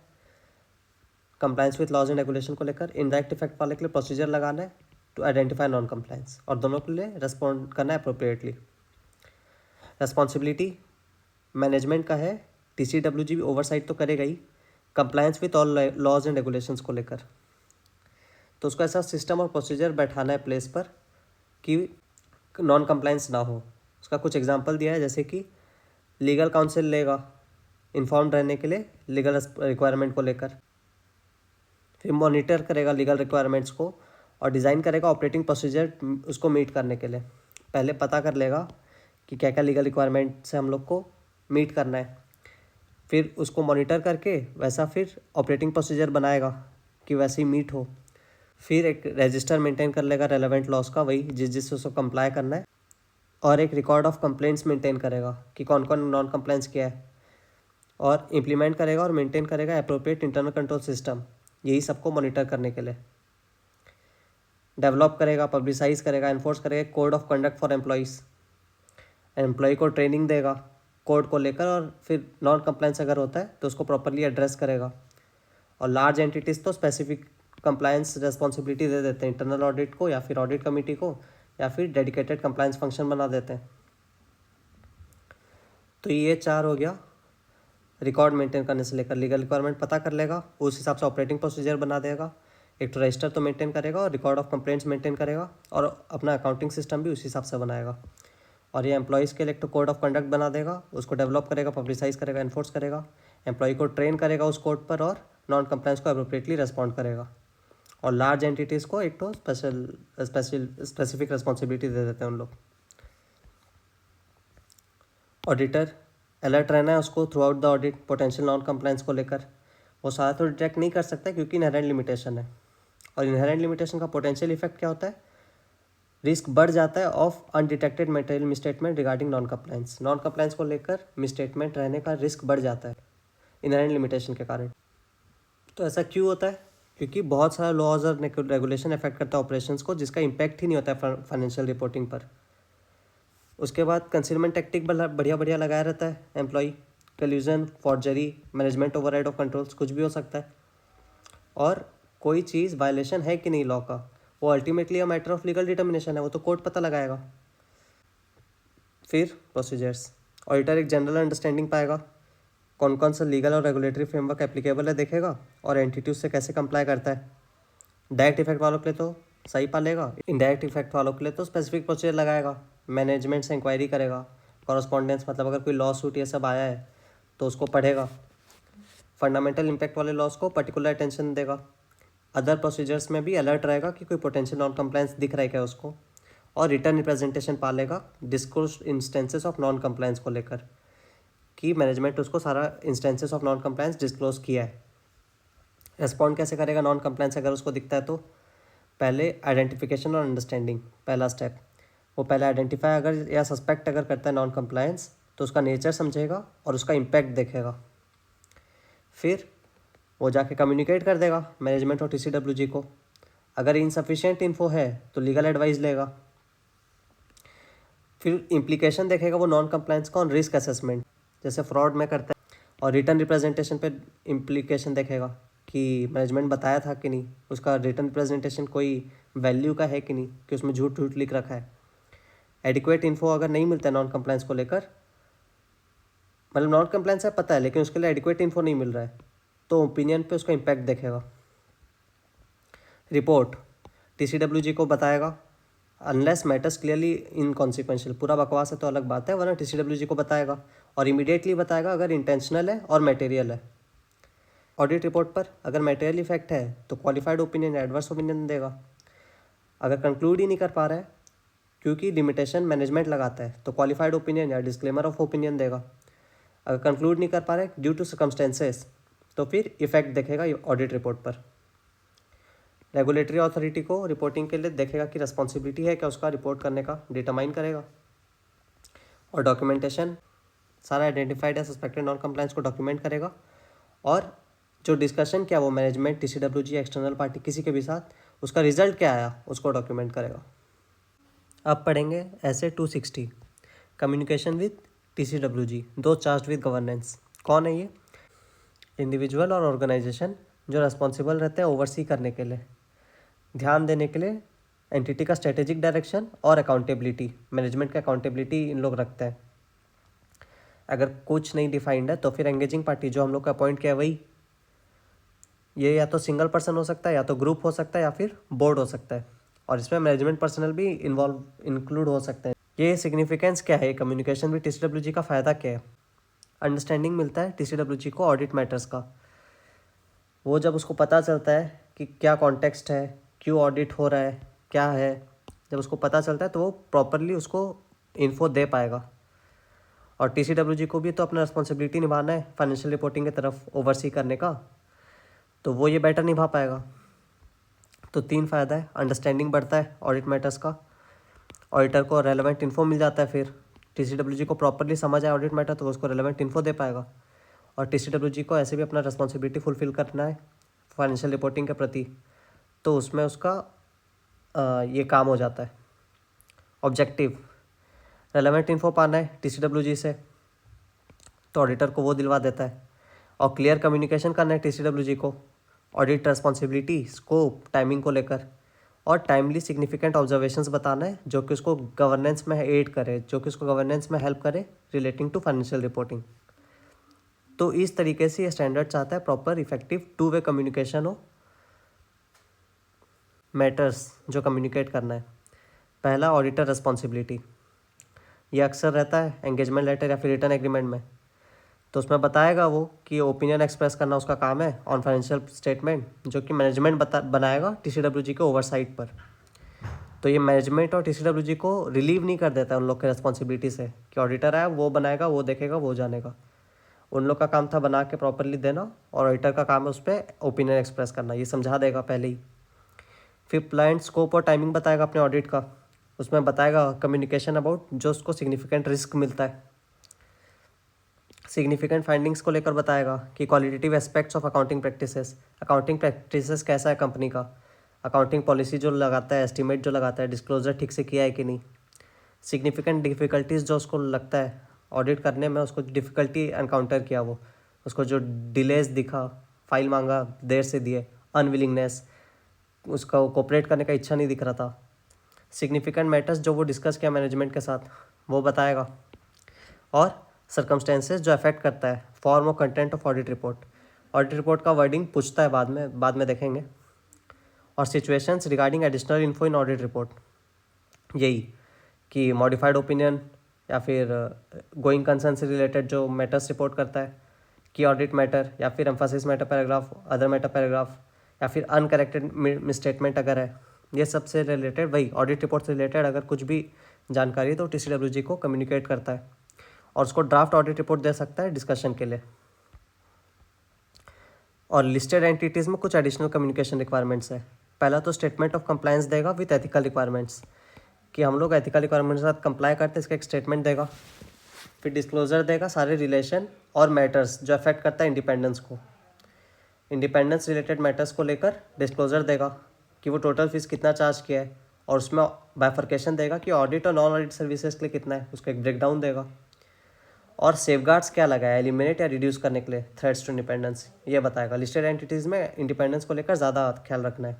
compliance with laws and regulation को लेकर, इनडायरेक्ट इफेक्ट वाले के लिए प्रोसीजर लगाना है टू आइडेंटिफाई नॉन कंप्लायंस, और दोनों के लिए रिस्पॉन्ड करना है अप्रोप्रिएटली। रेस्पॉन्सिबिलिटी मैनेजमेंट का है, TCWG भी ओवरसाइट तो करेगा ही compliance with all laws and regulations को लेकर। तो उसको ऐसा सिस्टम और प्रोसीजर बैठाना है प्लेस पर कि नॉन कंप्लायंस ना हो। उसका कुछ एग्जांपल दिया है, जैसे कि लीगल काउंसिल लेगा इन्फॉर्म रहने के लिए लीगल रिक्वायरमेंट को लेकर, फिर मॉनिटर करेगा लीगल रिक्वायरमेंट्स को और डिज़ाइन करेगा ऑपरेटिंग प्रोसीजर उसको मीट करने के लिए। पहले पता कर लेगा कि क्या क्या लीगल रिक्वायरमेंट से हम लोग को मीट करना है, फिर उसको मॉनिटर करके वैसा फिर ऑपरेटिंग प्रोसीजर बनाएगा कि वैसे ही मीट हो। फिर एक रजिस्टर मेंटेन कर लेगा रेलेवेंट लॉस का, वही जिससे उसको कंप्लाई करना है, और एक रिकॉर्ड ऑफ कंप्लेंट्स मेंटेन करेगा कि कौन कौन नॉन कंप्लायंस किया है, और इम्प्लीमेंट करेगा और मेंटेन करेगा अप्रोप्रिएट इंटरनल कंट्रोल सिस्टम, यही सबको मॉनिटर करने के लिए। डेवलप करेगा, पब्लिसाइज करेगा, एनफोर्स करेगा code of conduct for employees, employee को ट्रेनिंग देगा कोड को लेकर, और फिर नॉन कंप्लायंस अगर होता है तो उसको प्रॉपरली एड्रेस करेगा। और लार्ज एंटिटीज़ तो स्पेसिफिक कंप्लायंस रिस्पॉन्सिबिलिटी दे देते हैं इंटरनल ऑडिट को या फिर ऑडिट कमेटी को, या फिर डेडिकेटेड कंप्लायंस फंक्शन बना देते हैं। तो ये 4 हो गया, रिकॉर्ड मेंटेन करने से लेकर लीगल रिक्वायरमेंट पता कर लेगा, उस हिसाब से ऑपरेटिंग प्रोसीजर बना देगा, एक तो रजिस्टर तो मेंटेन करेगा और रिकॉर्ड ऑफ कंप्लेंट्स मेंटेन करेगा, और अपना अकाउंटिंग सिस्टम भी उस हिसाब से बनाएगा। और ये एम्प्लॉयज़ के लिए एक तो कोड ऑफ कंडक्ट बना देगा, उसको डेवलप करेगा, पब्लिसाइज करेगा, एनफोर्स करेगा, एम्प्लॉय को ट्रेन करेगा उस कोड पर, और नॉन कंप्लायंस को अप्रोप्रिएटली रेस्पॉन्ड करेगा। और लार्ज एंटिटीज़ को एक तो स्पेसिफिक रिस्पॉन्सिबिलिटी दे देते हैं उन लोग। ऑडिटर अलर्ट रहना है उसको through out the audit potential non compliance को लेकर। वो सारा तो डिटेक्ट नहीं कर सकता क्योंकि इनहेरेंट लिमिटेशन है, और इनहेरेंट लिमिटेशन का पोटेंशियल इफेक्ट क्या होता है, रिस्क बढ़ जाता है of undetected material misstatement regarding non compliance. Non compliance को लेकर मिसस्टेटमेंट रहने का रिस्क बढ़ जाता है इनहेरेंट लिमिटेशन के कारण। तो ऐसा क्यों होता है, क्योंकि बहुत सारा लॉज और रेगुलेशन अफेक्ट करता है ऑपरेशंस को, जिसका इम्पैक्ट ही नहीं होता है फाइनेंशियल रिपोर्टिंग पर। उसके बाद कंसीलमेंट टेक्टिक बढ़िया बढ़िया लगाया रहता है employee, collusion, forgery, management override of controls, कुछ भी हो सकता है। और कोई चीज़ वायलेशन है कि नहीं लॉ का, वो ultimately a matter of legal determination है, वो तो कोर्ट पता लगाएगा। फिर प्रोसीजर्स, ऑडिटर एक जनरल अंडरस्टैंडिंग पाएगा, कौन कौन सा लीगल और रेगुलेटरी फ्रेमवर्क एप्लीकेबल है देखेगा, और एंटिटी उससे कैसे कंप्लाई करता है। डायरेक्ट इफेक्ट वालों के लिए तो सही पालेगा, इनडायरेक्ट इफेक्ट वालों के लिए तो स्पेसिफिक प्रोसीजर लगाएगा मैनेजमेंट से इंक्वायरी करेगा। कॉरस्पॉन्डेंस मतलब अगर कोई लॉ सूट ये सब आया है तो उसको पढ़ेगा। फंडामेंटल इम्पैक्ट वाले लॉस को पर्टिकुलर अटेंशन देगा। अदर प्रोसीजर्स में भी अलर्ट रहेगा कि कोई पोटेंशियल नॉन कंप्लायंस दिख रहा है क्या उसको। और रिटर्न रिप्रेजेंटेशन पालेगा disclose instances of non compliance को लेकर, कि मैनेजमेंट उसको सारा instances of non compliance disclose किया है। रेस्पॉन्ड कैसे करेगा नॉन कंप्लायंस अगर उसको दिखता है तो? पहले आइडेंटिफिकेशन और अंडरस्टैंडिंग, पहला स्टेप। वो पहले आइडेंटिफाई अगर या सस्पेक्ट अगर करता है नॉन कंप्लायंस तो उसका नेचर समझेगा और उसका इम्पैक्ट देखेगा। फिर वो जाके कम्युनिकेट कर देगा मैनेजमेंट और TCWG को। अगर इनसफिशिएंट इन्फो है तो लीगल एडवाइस लेगा। फिर इम्प्लीकेशन देखेगा वो नॉन कंप्लायंस का ऑन रिस्क असेसमेंट, जैसे फ्रॉड में करता है। और रिटर्न रिप्रेजेंटेशन पे इम्प्लीकेशन देखेगा कि मैनेजमेंट बताया था कि नहीं, उसका रिटर्न रिप्रेजेंटेशन कोई वैल्यू का है कि नहीं, कि उसमें झूठ झूठ लिख रखा है। एडिक्वेट इन्फो अगर नहीं मिलता है नॉन कंप्लायंस को लेकर, मतलब नॉन कंप्लायंस है पता है लेकिन उसके लिए एडिक्वेट इन्फो नहीं मिल रहा है, तो ओपिनियन पे उसका इम्पैक्ट देखेगा। रिपोर्ट TCWG को बताएगा अनलेस मैटर्स क्लियरली इनकॉन्सिक्वेंशियल, पूरा बकवास है तो अलग बात है, वरना TCWG को बताएगा और इमीडिएटली बताएगा अगर इंटेंशनल है और मटेरियल है। ऑडिट रिपोर्ट पर अगर मटेरियल इफेक्ट है तो क्वालिफाइड ओपिनियन या एडवर्स ओपिनियन देगा। अगर कंक्लूड ही नहीं कर पा रहा है क्योंकि लिमिटेशन मैनेजमेंट लगाता है तो क्वालिफाइड ओपिनियन या डिस्क्लेमर ऑफ ओपिनियन देगा। अगर कंक्लूड नहीं कर पा रहा है ड्यू टू सर्कमस्टेंसेस तो फिर इफेक्ट देखेगा ऑडिट रिपोर्ट पर। रेगुलेटरी अथॉरिटी को रिपोर्टिंग के लिए देखेगा कि रिस्पॉन्सिबिलिटी है क्या उसका रिपोर्ट करने का, डिटरमाइन करेगा। और डॉक्यूमेंटेशन सारा आइडेंटिफाइड या सस्पेक्टेड नॉन कंप्लायंस को डॉक्यूमेंट करेगा। और जो डिस्कशन किया वो मैनेजमेंट TCWG एक्सटर्नल पार्टी किसी के भी साथ, उसका रिजल्ट क्या आया उसको डॉक्यूमेंट करेगा। अब पढ़ेंगे ऐसे 260 कम्युनिकेशन विद TCWG, दो चार्ज विद गवर्नेंस। कौन है ये? इंडिविजुअल और ऑर्गेनाइजेशन जो रेस्पॉन्सिबल रहते हैं ओवरसी करने के लिए, ध्यान देने के लिए एंटिटी का स्ट्रेटेजिक डायरेक्शन और अकाउंटेबिलिटी, मैनेजमेंट का अकाउंटेबिलिटी इन लोग रखते हैं। अगर कुछ नहीं डिफाइंड है तो फिर एंगेजिंग पार्टी जो हम लोग का अपॉइंट किया वही, ये या तो सिंगल पर्सन हो सकता है या तो ग्रुप हो सकता है या फिर बोर्ड हो सकता है, और इसमें मैनेजमेंट पर्सनल भी इंक्लूड हो सकते हैं। ये सिग्निफिकेंस क्या है कम्युनिकेशन विद TCWG का फ़ायदा क्या है? अंडरस्टैंडिंग मिलता है TCWG को ऑडिट मैटर्स का। वो जब उसको पता चलता है कि क्या कॉन्टेक्स्ट है, क्यों ऑडिट हो रहा है, क्या है, जब उसको पता चलता है तो वो प्रॉपरली उसको इन्फो दे पाएगा। और TCWG को भी तो अपना रिस्पॉन्सिबिलिटी निभाना है फाइनेंशियल रिपोर्टिंग की तरफ ओवरसी करने का, तो वो ये बेटर निभा पाएगा। तो 3 फ़ायदा है, अंडरस्टैंडिंग बढ़ता है ऑडिट मैटर्स का, ऑडिटर को रेलेवेंट इन्फो मिल जाता है, फिर TCWG को प्रॉपरली समझ आए ऑडिट मैटर तो उसको रेलेवेंट इन्फो दे पाएगा। और TCWG को ऐसे भी अपना रिस्पॉन्सिबिलिटी फुलफिल करना है फाइनेंशियल रिपोर्टिंग के प्रति, तो उसमें उसका ये काम हो जाता है। ऑब्जेक्टिव रेलेवेंट इन्फो पाना है TCWG से, तो ऑडिटर को वो दिलवा देता है। और क्लियर कम्युनिकेशन करना है TCWG को ऑडिट रिस्पॉन्सिबिलिटी, स्कोप, टाइमिंग को लेकर। और टाइमली सिग्निफिकेंट ऑब्जर्वेशंस बताना है जो कि उसको गवर्नेंस में एड करे, जो कि उसको गवर्नेंस में हेल्प करे रिलेटिंग टू फाइनेंशियल रिपोर्टिंग। तो इस तरीके से ये स्टैंडर्ड चाहता है प्रॉपर इफेक्टिव 2 वे कम्युनिकेशन हो मैटर्स जो कम्युनिकेट करना है। पहला ऑडिटर रिस्पॉन्सिबिलिटी, ये अक्सर रहता है एंगेजमेंट लेटर या फिर रिटर्न एग्रीमेंट में, तो उसमें बताएगा वो कि ओपिनियन एक्सप्रेस करना उसका काम है ऑन फाइनेंशियल स्टेटमेंट, जो कि मैनेजमेंट बनाएगा TCWG के ओवरसाइट पर। तो ये मैनेजमेंट और TCWG को रिलीव नहीं कर देता उन लोग के रिस्पॉन्सिबिलिटी से कि ऑडिटर आया वो बनाएगा, वो देखेगा, वो जानेगा। उन लोग का काम था बना के प्रॉपरली देना, और ऑडिटर का काम है उस पर ओपिनियन एक्सप्रेस करना, ये समझा देगा पहले ही। फिर प्लान, स्कोप और टाइमिंग बताएगा अपने ऑडिट का, उसमें बताएगा कम्युनिकेशन अबाउट जो उसको सिग्निफिकेंट रिस्क मिलता है। सिग्निफिकेंट फाइंडिंग्स को लेकर बताएगा कि qualitative aspects of accounting practices कैसा है कंपनी का, अकाउंटिंग पॉलिसी जो लगाता है, एस्टीमेट जो लगाता है, डिस्क्लोजर ठीक से किया है कि नहीं। सिग्निफिकेंट डिफ़िकल्टीज़ जो उसको लगता है ऑडिट करने में, उसको डिफ़िकल्टी एनकाउंटर किया, वो उसको जो डिलेज दिखा, फाइल मांगा देर से दिए, अनविलिंगनेस, उसका कोऑपरेट करने का इच्छा नहीं दिख रहा था। सिग्निफिकेंट मैटर्स जो वो डिस्कस किया मैनेजमेंट के साथ वो बताएगा। और सर्कमस्टेंसेस जो अफेक्ट करता है फॉर्म और कंटेंट ऑफ ऑडिट रिपोर्ट का वर्डिंग पूछता है बाद में देखेंगे। और सिचुएशंस रिगार्डिंग एडिशनल इन्फो इन ऑडिट रिपोर्ट, यही कि मॉडिफाइड ओपिनियन या फिर गोइंग कंसर्न से रिलेटेड जो मैटर्स रिपोर्ट करता है, की ऑडिट मैटर या फिर Mphasis matter paragraph, other matter paragraph या फिर अनकरेक्टेड मिसस्टेटमेंट अगर है, ये सब से रिलेटेड वही ऑडिट रिपोर्ट से रिलेटेड अगर कुछ भी जानकारी है तो TCWG को कम्युनिकेट करता है और उसको ड्राफ्ट ऑडिट रिपोर्ट दे सकता है डिस्कशन के लिए। और लिस्टेड एंटिटीज़ में कुछ एडिशनल कम्युनिकेशन रिक्वायरमेंट्स है। पहला तो स्टेटमेंट ऑफ कंप्लायंस देगा विथ एथिकल रिक्वायरमेंट्स, कि हम लोग एथिकल रिक्वायरमेंट्स के साथ कंप्लाई करते हैं, इसका एक स्टेटमेंट देगा। फिर डिस्क्लोजर देगा सारे रिलेशन और मैटर्स जो अफेक्ट करता है इंडिपेंडेंस को, इंडिपेंडेंस रिलेटेड मैटर्स को लेकर डिस्क्लोजर देगा कि वो टोटल फीस कितना चार्ज किया है, और उसमें बाइफर्केशन देगा कि ऑडिट और नॉन ऑडिट सर्विसेज के लिए कितना है, उसका एक ब्रेकडाउन देगा। और सेफगार्ड्स क्या लगाया एलिमिनेट या रिड्यूस करने के लिए थ्रेट्स टू इंडिपेंडेंस, ये बताएगा। लिस्टेड एंटिटीज़ में इंडिपेंडेंस को लेकर ज़्यादा ख्याल रखना है।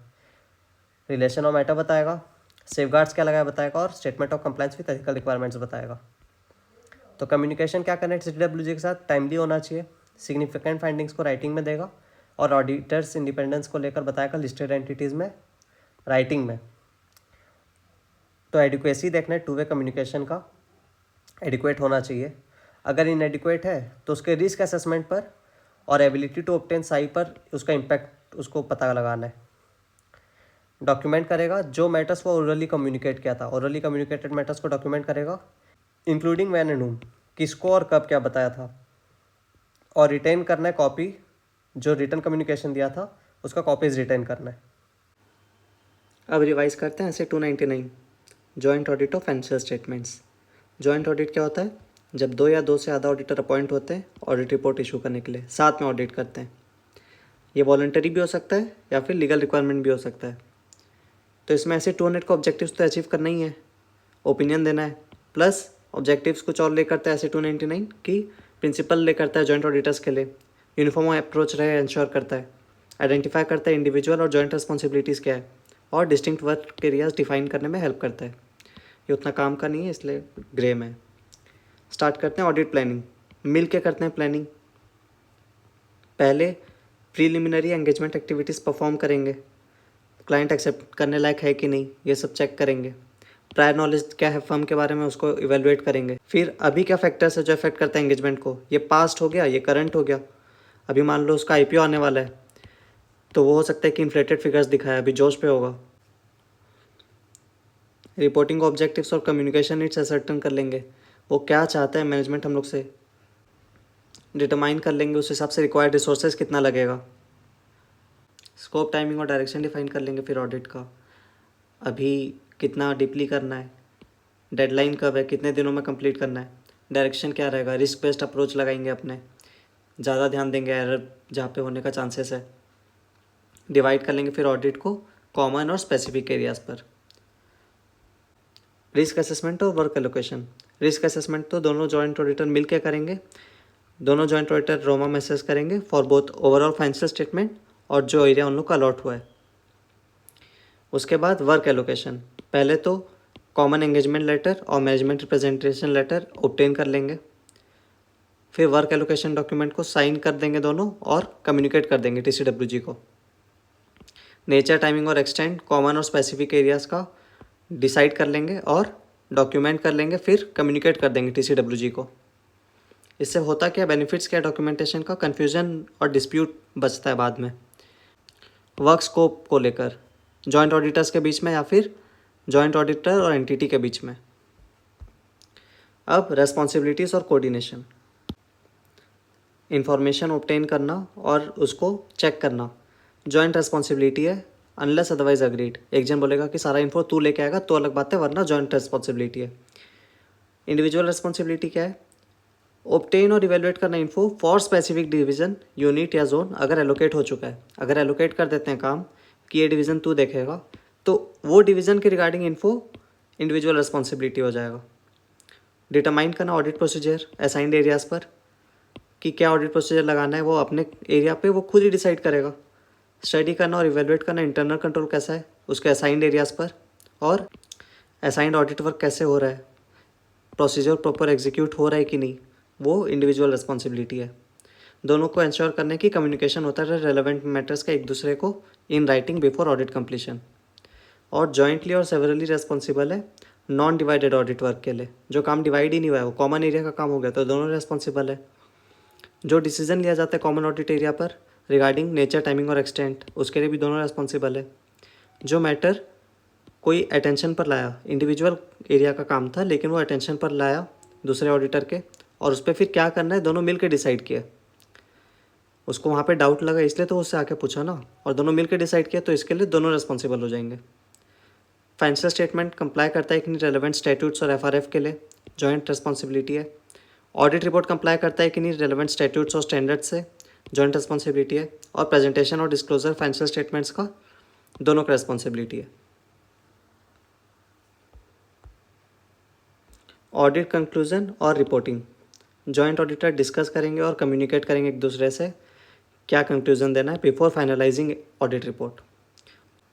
रिलेशन और मैटर बताएगा, सेफगार्ड्स क्या लगाया बताएगा, और statement of compliance with ethical requirements बताएगा। तो कम्युनिकेशन क्या करना है TCWG के साथ, टाइमली होना चाहिए, सिग्निफिकेंट फाइंडिंग्स को राइटिंग में देगा, और ऑडिटर्स इंडिपेंडेंस को लेकर बताएगा लिस्टेड एंटिटीज़ में राइटिंग में। तो एडिक्वेसी देखना है टू वे कम्युनिकेशन का, एडिक्वेट होना चाहिए। अगर इनएडिक्वेट है तो उसके रिस्क असेसमेंट पर और एबिलिटी टू ऑब्टेन साई पर उसका इम्पैक्ट उसको पता लगाना है। डॉक्यूमेंट करेगा जो मैटर्स वो ओरली कम्युनिकेट किया था, ओरली कम्युनिकेटेड मैटर्स को डॉक्यूमेंट करेगा, इंक्लूडिंग व्हेन एंड whom, किसको और कब क्या बताया था। और रिटेन करना है कॉपी, जो रिटर्न कम्युनिकेशन दिया था उसका कॉपीज रिटेन करना है। अब रिवाइज करते हैं ऐसे 299 joint audit of financial statements. Joint audit क्या होता है? जब 2 या 2 से ज़्यादा ऑडिटर अपॉइंट होते हैं ऑडिट रिपोर्ट इशू करने के लिए, साथ में ऑडिट करते हैं। ये वॉलंटरी भी हो सकता है या फिर लीगल रिक्वायरमेंट भी हो सकता है। तो इसमें ऐसे 200 का ऑब्जेक्टिव्स तो अचीव करना ही है, ओपिनियन देना है, प्लस ऑब्जेक्टिव्स कुछ और ले करता है ऐसे 299 की प्रिंसिपल ले करता है जॉइंट ऑडिटर्स के लिए, यूनिफॉर्म अप्रोच रहे इंश्योर करता है, आइडेंटिफाई करता है इंडिविजुअल और जॉइंट रिस्पॉन्सिबिलिटीज़ क्या है, और डिस्टिंक्ट वर्क एरियाज डिफाइन करने में हेल्प करता है। ये उतना काम का नहीं है इसलिए ग्रे में। स्टार्ट करते हैं ऑडिट प्लानिंग, मिल के करते हैं प्लानिंग। पहले प्रीलिमिनरी एंगेजमेंट एक्टिविटीज़ परफॉर्म करेंगे, क्लाइंट एक्सेप्ट करने लायक है कि नहीं ये सब चेक करेंगे। प्रायर नॉलेज क्या है फर्म के बारे में उसको इवेलुएट करेंगे। फिर अभी क्या फैक्टर्स है जो अफेक्ट करता है एंगेजमेंट को, ये पास्ट हो गया, ये करंट हो गया। अभी मान लो उसका IPO आने वाला है तो वो हो सकता है कि इन्फ्लेटेड फिगर्स दिखाए, अभी जोश पे होगा। रिपोर्टिंग ऑब्जेक्टिव्स और कम्युनिकेशन नीड्स असर्टन कर लेंगे, वो क्या चाहता है मैनेजमेंट हम लोग से, डिटरमाइन कर लेंगे। उस हिसाब से रिक्वायर्ड रिसोर्सेज कितना लगेगा, स्कोप, टाइमिंग और डायरेक्शन डिफाइन कर लेंगे। फिर ऑडिट का अभी कितना डीपली करना है, डेडलाइन कब है, कितने दिनों में कंप्लीट करना है, डायरेक्शन क्या रहेगा, रिस्क बेस्ड अप्रोच लगाएंगे अपने, ज़्यादा ध्यान देंगे एरर जहाँ पे होने का चांसेस है। डिवाइड कर लेंगे फिर ऑडिट को कॉमन और स्पेसिफिक एरियाज़ पर। रिस्क असेसमेंट और वर्क एलोकेशन। रिस्क असेसमेंट तो दोनों जॉइंट ऑडिटर मिल के करेंगे, दोनों जॉइंट ऑडिटर रोमा में असेस करेंगे for both overall financial statement और जो एरिया उन लोग का अलॉट हुआ है। उसके बाद वर्क एलोकेशन, पहले तो कॉमन एंगेजमेंट लेटर और मैनेजमेंट रिप्रेजेंटेशन लेटर ऑब्टेन कर लेंगे, फिर वर्क एलोकेशन डॉक्यूमेंट को साइन कर देंगे दोनों और कम्युनिकेट कर देंगे TCWG को। नेचर, टाइमिंग और एक्सटेंड कॉमन और स्पेसिफिक एरियाज़ का डिसाइड कर लेंगे और डॉक्यूमेंट कर लेंगे, फिर कम्युनिकेट कर देंगे TCWG को। इससे होता क्या, बेनिफिट्स क्या डॉक्यूमेंटेशन का, कन्फ्यूजन और डिस्प्यूट बचता है बाद में। वर्क स्कोप को लेकर जॉइंट ऑडिटर्स के बीच में या फिर जॉइंट ऑडिटर और एंटिटी के बीच में। अब रेस्पॉन्सिबिलिटीज़ और कोऑर्डिनेशन, इंफॉर्मेशन ऑब्टेन करना और उसको चेक करना जॉइंट रेस्पॉन्सिबिलिटी है, अनलेस अदरवाइज अग्रीड। एक जन बोलेगा कि सारा इन्फो तू लेके आएगा तो अलग बात है, वरना जॉइंट रेस्पॉन्सिबिलिटी है। इंडिविजुअल रेस्पॉन्सिबिलिटी क्या है, ऑब्टेन और इवेलुएट करना info for specific division, unit या जोन अगर एलोकेट हो चुका है। अगर एलोकेट कर देते हैं काम कि ये डिवीज़न तू देखेगा तो वो डिवीज़न के रिगार्डिंग इन्फो इंडिविजुअल रेस्पॉन्सिबिलिटी हो जाएगा। डिटरमाइन करना ऑडिट प्रोसीजर असाइंड एरियाज़ पर, कि क्या ऑडिट प्रोसीजर लगाना है वो अपने एरिया पे वो खुद ही डिसाइड करेगा। स्टडी करना और इवेलुएट करना इंटरनल कंट्रोल कैसा है उसके असाइंड एरियाज़ पर, और असाइंड ऑडिट वर्क कैसे हो रहा है, प्रोसीजर प्रॉपर एग्जीक्यूट हो रहा है कि नहीं, वो इंडिविजुअल रिस्पॉन्सिबिलिटी है। दोनों को इंश्योर करने की कम्युनिकेशन होता है रेलेवेंट मैटर्स का एक दूसरे को इन राइटिंग बिफोर ऑडिट कंप्लीशन। और जॉइंटली और सेवरली रेस्पॉन्सिबल है नॉन डिवाइडेड ऑडिट वर्क के लिए जो काम डिवाइड ही नहीं हुआ है, वो कॉमन एरिया का काम हो गया, तो दोनों रेस्पॉन्सिबल है। जो डिसीजन लिया जाता है कॉमन ऑडिट एरिया पर रिगार्डिंग नेचर, टाइमिंग और एक्सटेंट, उसके लिए भी दोनों रेस्पॉन्सिबल है। जो मैटर कोई अटेंशन पर लाया, इंडिविजुअल एरिया का काम था लेकिन वो अटेंशन पर लाया दूसरे ऑडिटर के, और उस पर फिर क्या करना है दोनों मिल के डिसाइड किया। उसको वहाँ पे डाउट लगा इसलिए तो उससे आके पूछा ना, और दोनों मिल के डिसाइड किया, तो इसके लिए दोनों रेस्पॉन्सिबल हो जाएंगे। फाइनेंशियल स्टेटमेंट कंप्लाई करता है कि नहीं रेलेवेंट स्टैट्यूट्स और एफआरएफ के लिए, जॉइंट रिस्पॉन्सिबिलिटी है। ऑडिट रिपोर्ट कंप्लाई करता है कि नहीं रेलेवेंट स्टैट्यूट्स और स्टैंडर्ड्स से, जॉइंट रिस्पॉन्सिबिलिटी है। और प्रेजेंटेशन और डिस्क्लोजर फाइनेंशियल स्टेटमेंट्स का दोनों का रिस्पॉन्सिबिलिटी है। ऑडिट कंक्लूजन और रिपोर्टिंग, जॉइंट ऑडिटर डिस्कस करेंगे और कम्युनिकेट करेंगे एक दूसरे से क्या कंक्लूजन देना है before finalising audit report.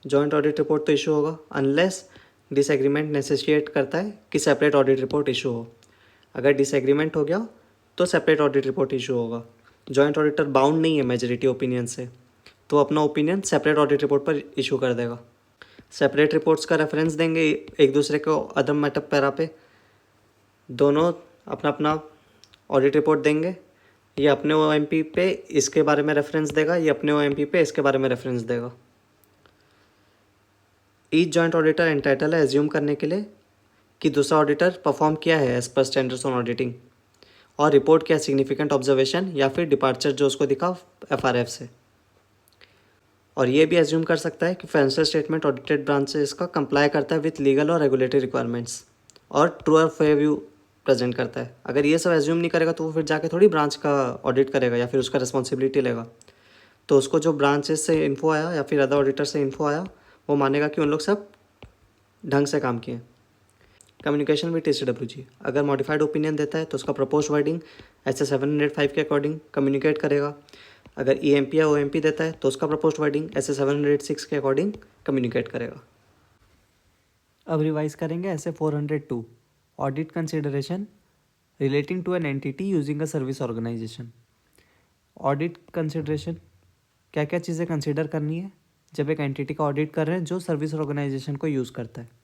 Joint audit report तो इशू होगा अनलेस डिसएग्रीमेंट नेसेसिएट करता है कि सेपरेट ऑडिट रिपोर्ट इशू हो। अगर डिसएग्रीमेंट हो गया तो सेपरेट ऑडिट रिपोर्ट इशू होगा। जॉइंट ऑडिटर बाउंड नहीं है मेजॉरिटी ओपिनियन से, तो अपना ओपिनियन सेपरेट ऑडिट रिपोर्ट पर इशू कर देगा। सेपरेट रिपोर्ट्स का रेफरेंस देंगे एक दूसरे को अदर मैटर पैरा पे, दोनों अपना अपना ऑडिट रिपोर्ट देंगे। ये अपने OMP पे इसके बारे में रेफरेंस देगा, ये अपने OMP पे इसके बारे में रेफरेंस देगा। ईच जॉइंट ऑडिटर एंटाइटल है एज्यूम करने के लिए कि दूसरा ऑडिटर परफॉर्म किया है as per standards on auditing, और रिपोर्ट किया सिग्निफिकेंट ऑब्जर्वेशन या फिर डिपार्चर जो उसको दिखा FRF से। और ये भी एज्यूम कर सकता है कि फाइनेंशियल स्टेटमेंट ऑडिटेड ब्रांचेस का कंप्लाई करता है विथ लीगल और रेगुलेटरी रिक्वायरमेंट्स, और ट्रू और फेयर व्यू प्रेजेंट करता है। अगर ये सब एज्यूम नहीं करेगा तो वो फिर जाके थोड़ी ब्रांच का ऑडिट करेगा या फिर उसका रिस्पॉन्सिबिलिटी लेगा। तो उसको जो ब्रांचेस से इन्फो आया या फिर अदर ऑडिटर से इन्फो आया, वो मानेगा कि उन लोग सब ढंग से काम किए। कम्युनिकेशन विद TCWG, अगर मॉडिफाइड ओपिनियन देता है तो उसका प्रपोज वर्डिंग ऐसे 705 के अकॉर्डिंग कम्युनिकेट करेगा। अगर EMP या OMP देता है तो उसका प्रपोज वर्डिंग ऐसे 706 के अकॉर्डिंग कम्युनिकेट करेगा। अब रिवाइज करेंगे ऐसे 402, audit consideration relating to an entity using a service organisation. Audit consideration क्या क्या चीज़ें कंसिडर करनी है जब एक एंटिटी का ऑडिट कर रहे हैं जो सर्विस ऑर्गेनाइजेशन को यूज़ करता है।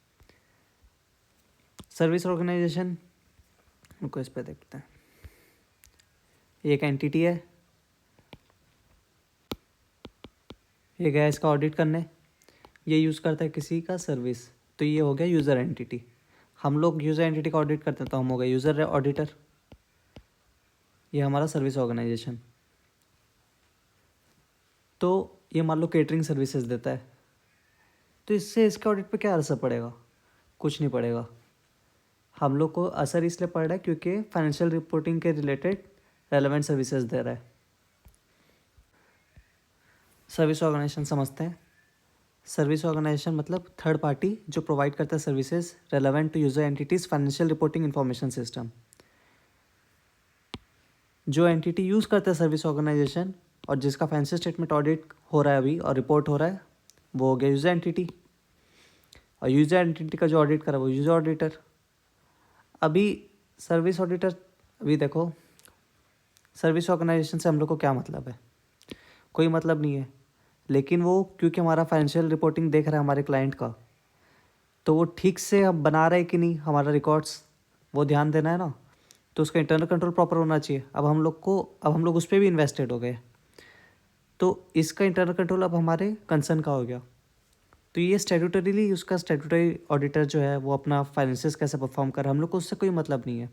सर्विस ऑर्गेनाइजेशन को इस पर देखते हैं। एक एंटिटी है, ये गया इसका ऑडिट करने, ये यूज़ करता है किसी का सर्विस, तो ये हो गया यूज़र एंटिटी। हम लोग यूज़र एंटिटी का ऑडिट करते हैं तो हम हो गए यूज़र ऑडिटर। ये हमारा सर्विस ऑर्गेनाइजेशन। तो ये मान लो केटरिंग सर्विसेज देता है, तो इससे इसके ऑडिट पे क्या असर पड़ेगा? कुछ नहीं पड़ेगा। हम लोग को असर इसलिए पड़ रहा है क्योंकि फाइनेंशियल रिपोर्टिंग के रिलेटेड रेलेवेंट सर्विसेज दे रहा है। सर्विस ऑर्गेनाइजेशन समझते हैं। सर्विस ऑर्गेनाइजेशन मतलब थर्ड पार्टी जो प्रोवाइड करता है services relevant to user entities financial reporting information system. जो एंटिटी यूज़ करता है सर्विस ऑर्गेनाइजेशन और जिसका फाइनेंशियल स्टेटमेंट ऑडिट हो रहा है अभी और रिपोर्ट हो रहा है, वो हो गया यूजर एंटिटी। और यूजर एंटिटी का जो ऑडिट कर रहा है वो यूजर ऑडिटर। अभी सर्विस ऑडिटर, अभी देखो सर्विस ऑर्गेनाइजेशन से हम लोग को क्या मतलब है? कोई मतलब नहीं है, लेकिन वो क्योंकि हमारा फाइनेंशियल रिपोर्टिंग देख रहा है हमारे क्लाइंट का, तो वो ठीक से अब बना रहा है कि नहीं हमारा रिकॉर्ड्स, वो ध्यान देना है ना। तो उसका इंटरनल कंट्रोल प्रॉपर होना चाहिए। अब हम लोग उस पर भी इन्वेस्टेड हो गए, तो इसका इंटरनल कंट्रोल अब हमारे कंसर्न का हो गया। तो ये स्टैट्यूटरीली उसका स्टैट्यूटरी ऑडिटर जो है वो अपना फाइनेंसेस कैसे परफॉर्म कर रहा है, हम लोग को उससे कोई मतलब नहीं है।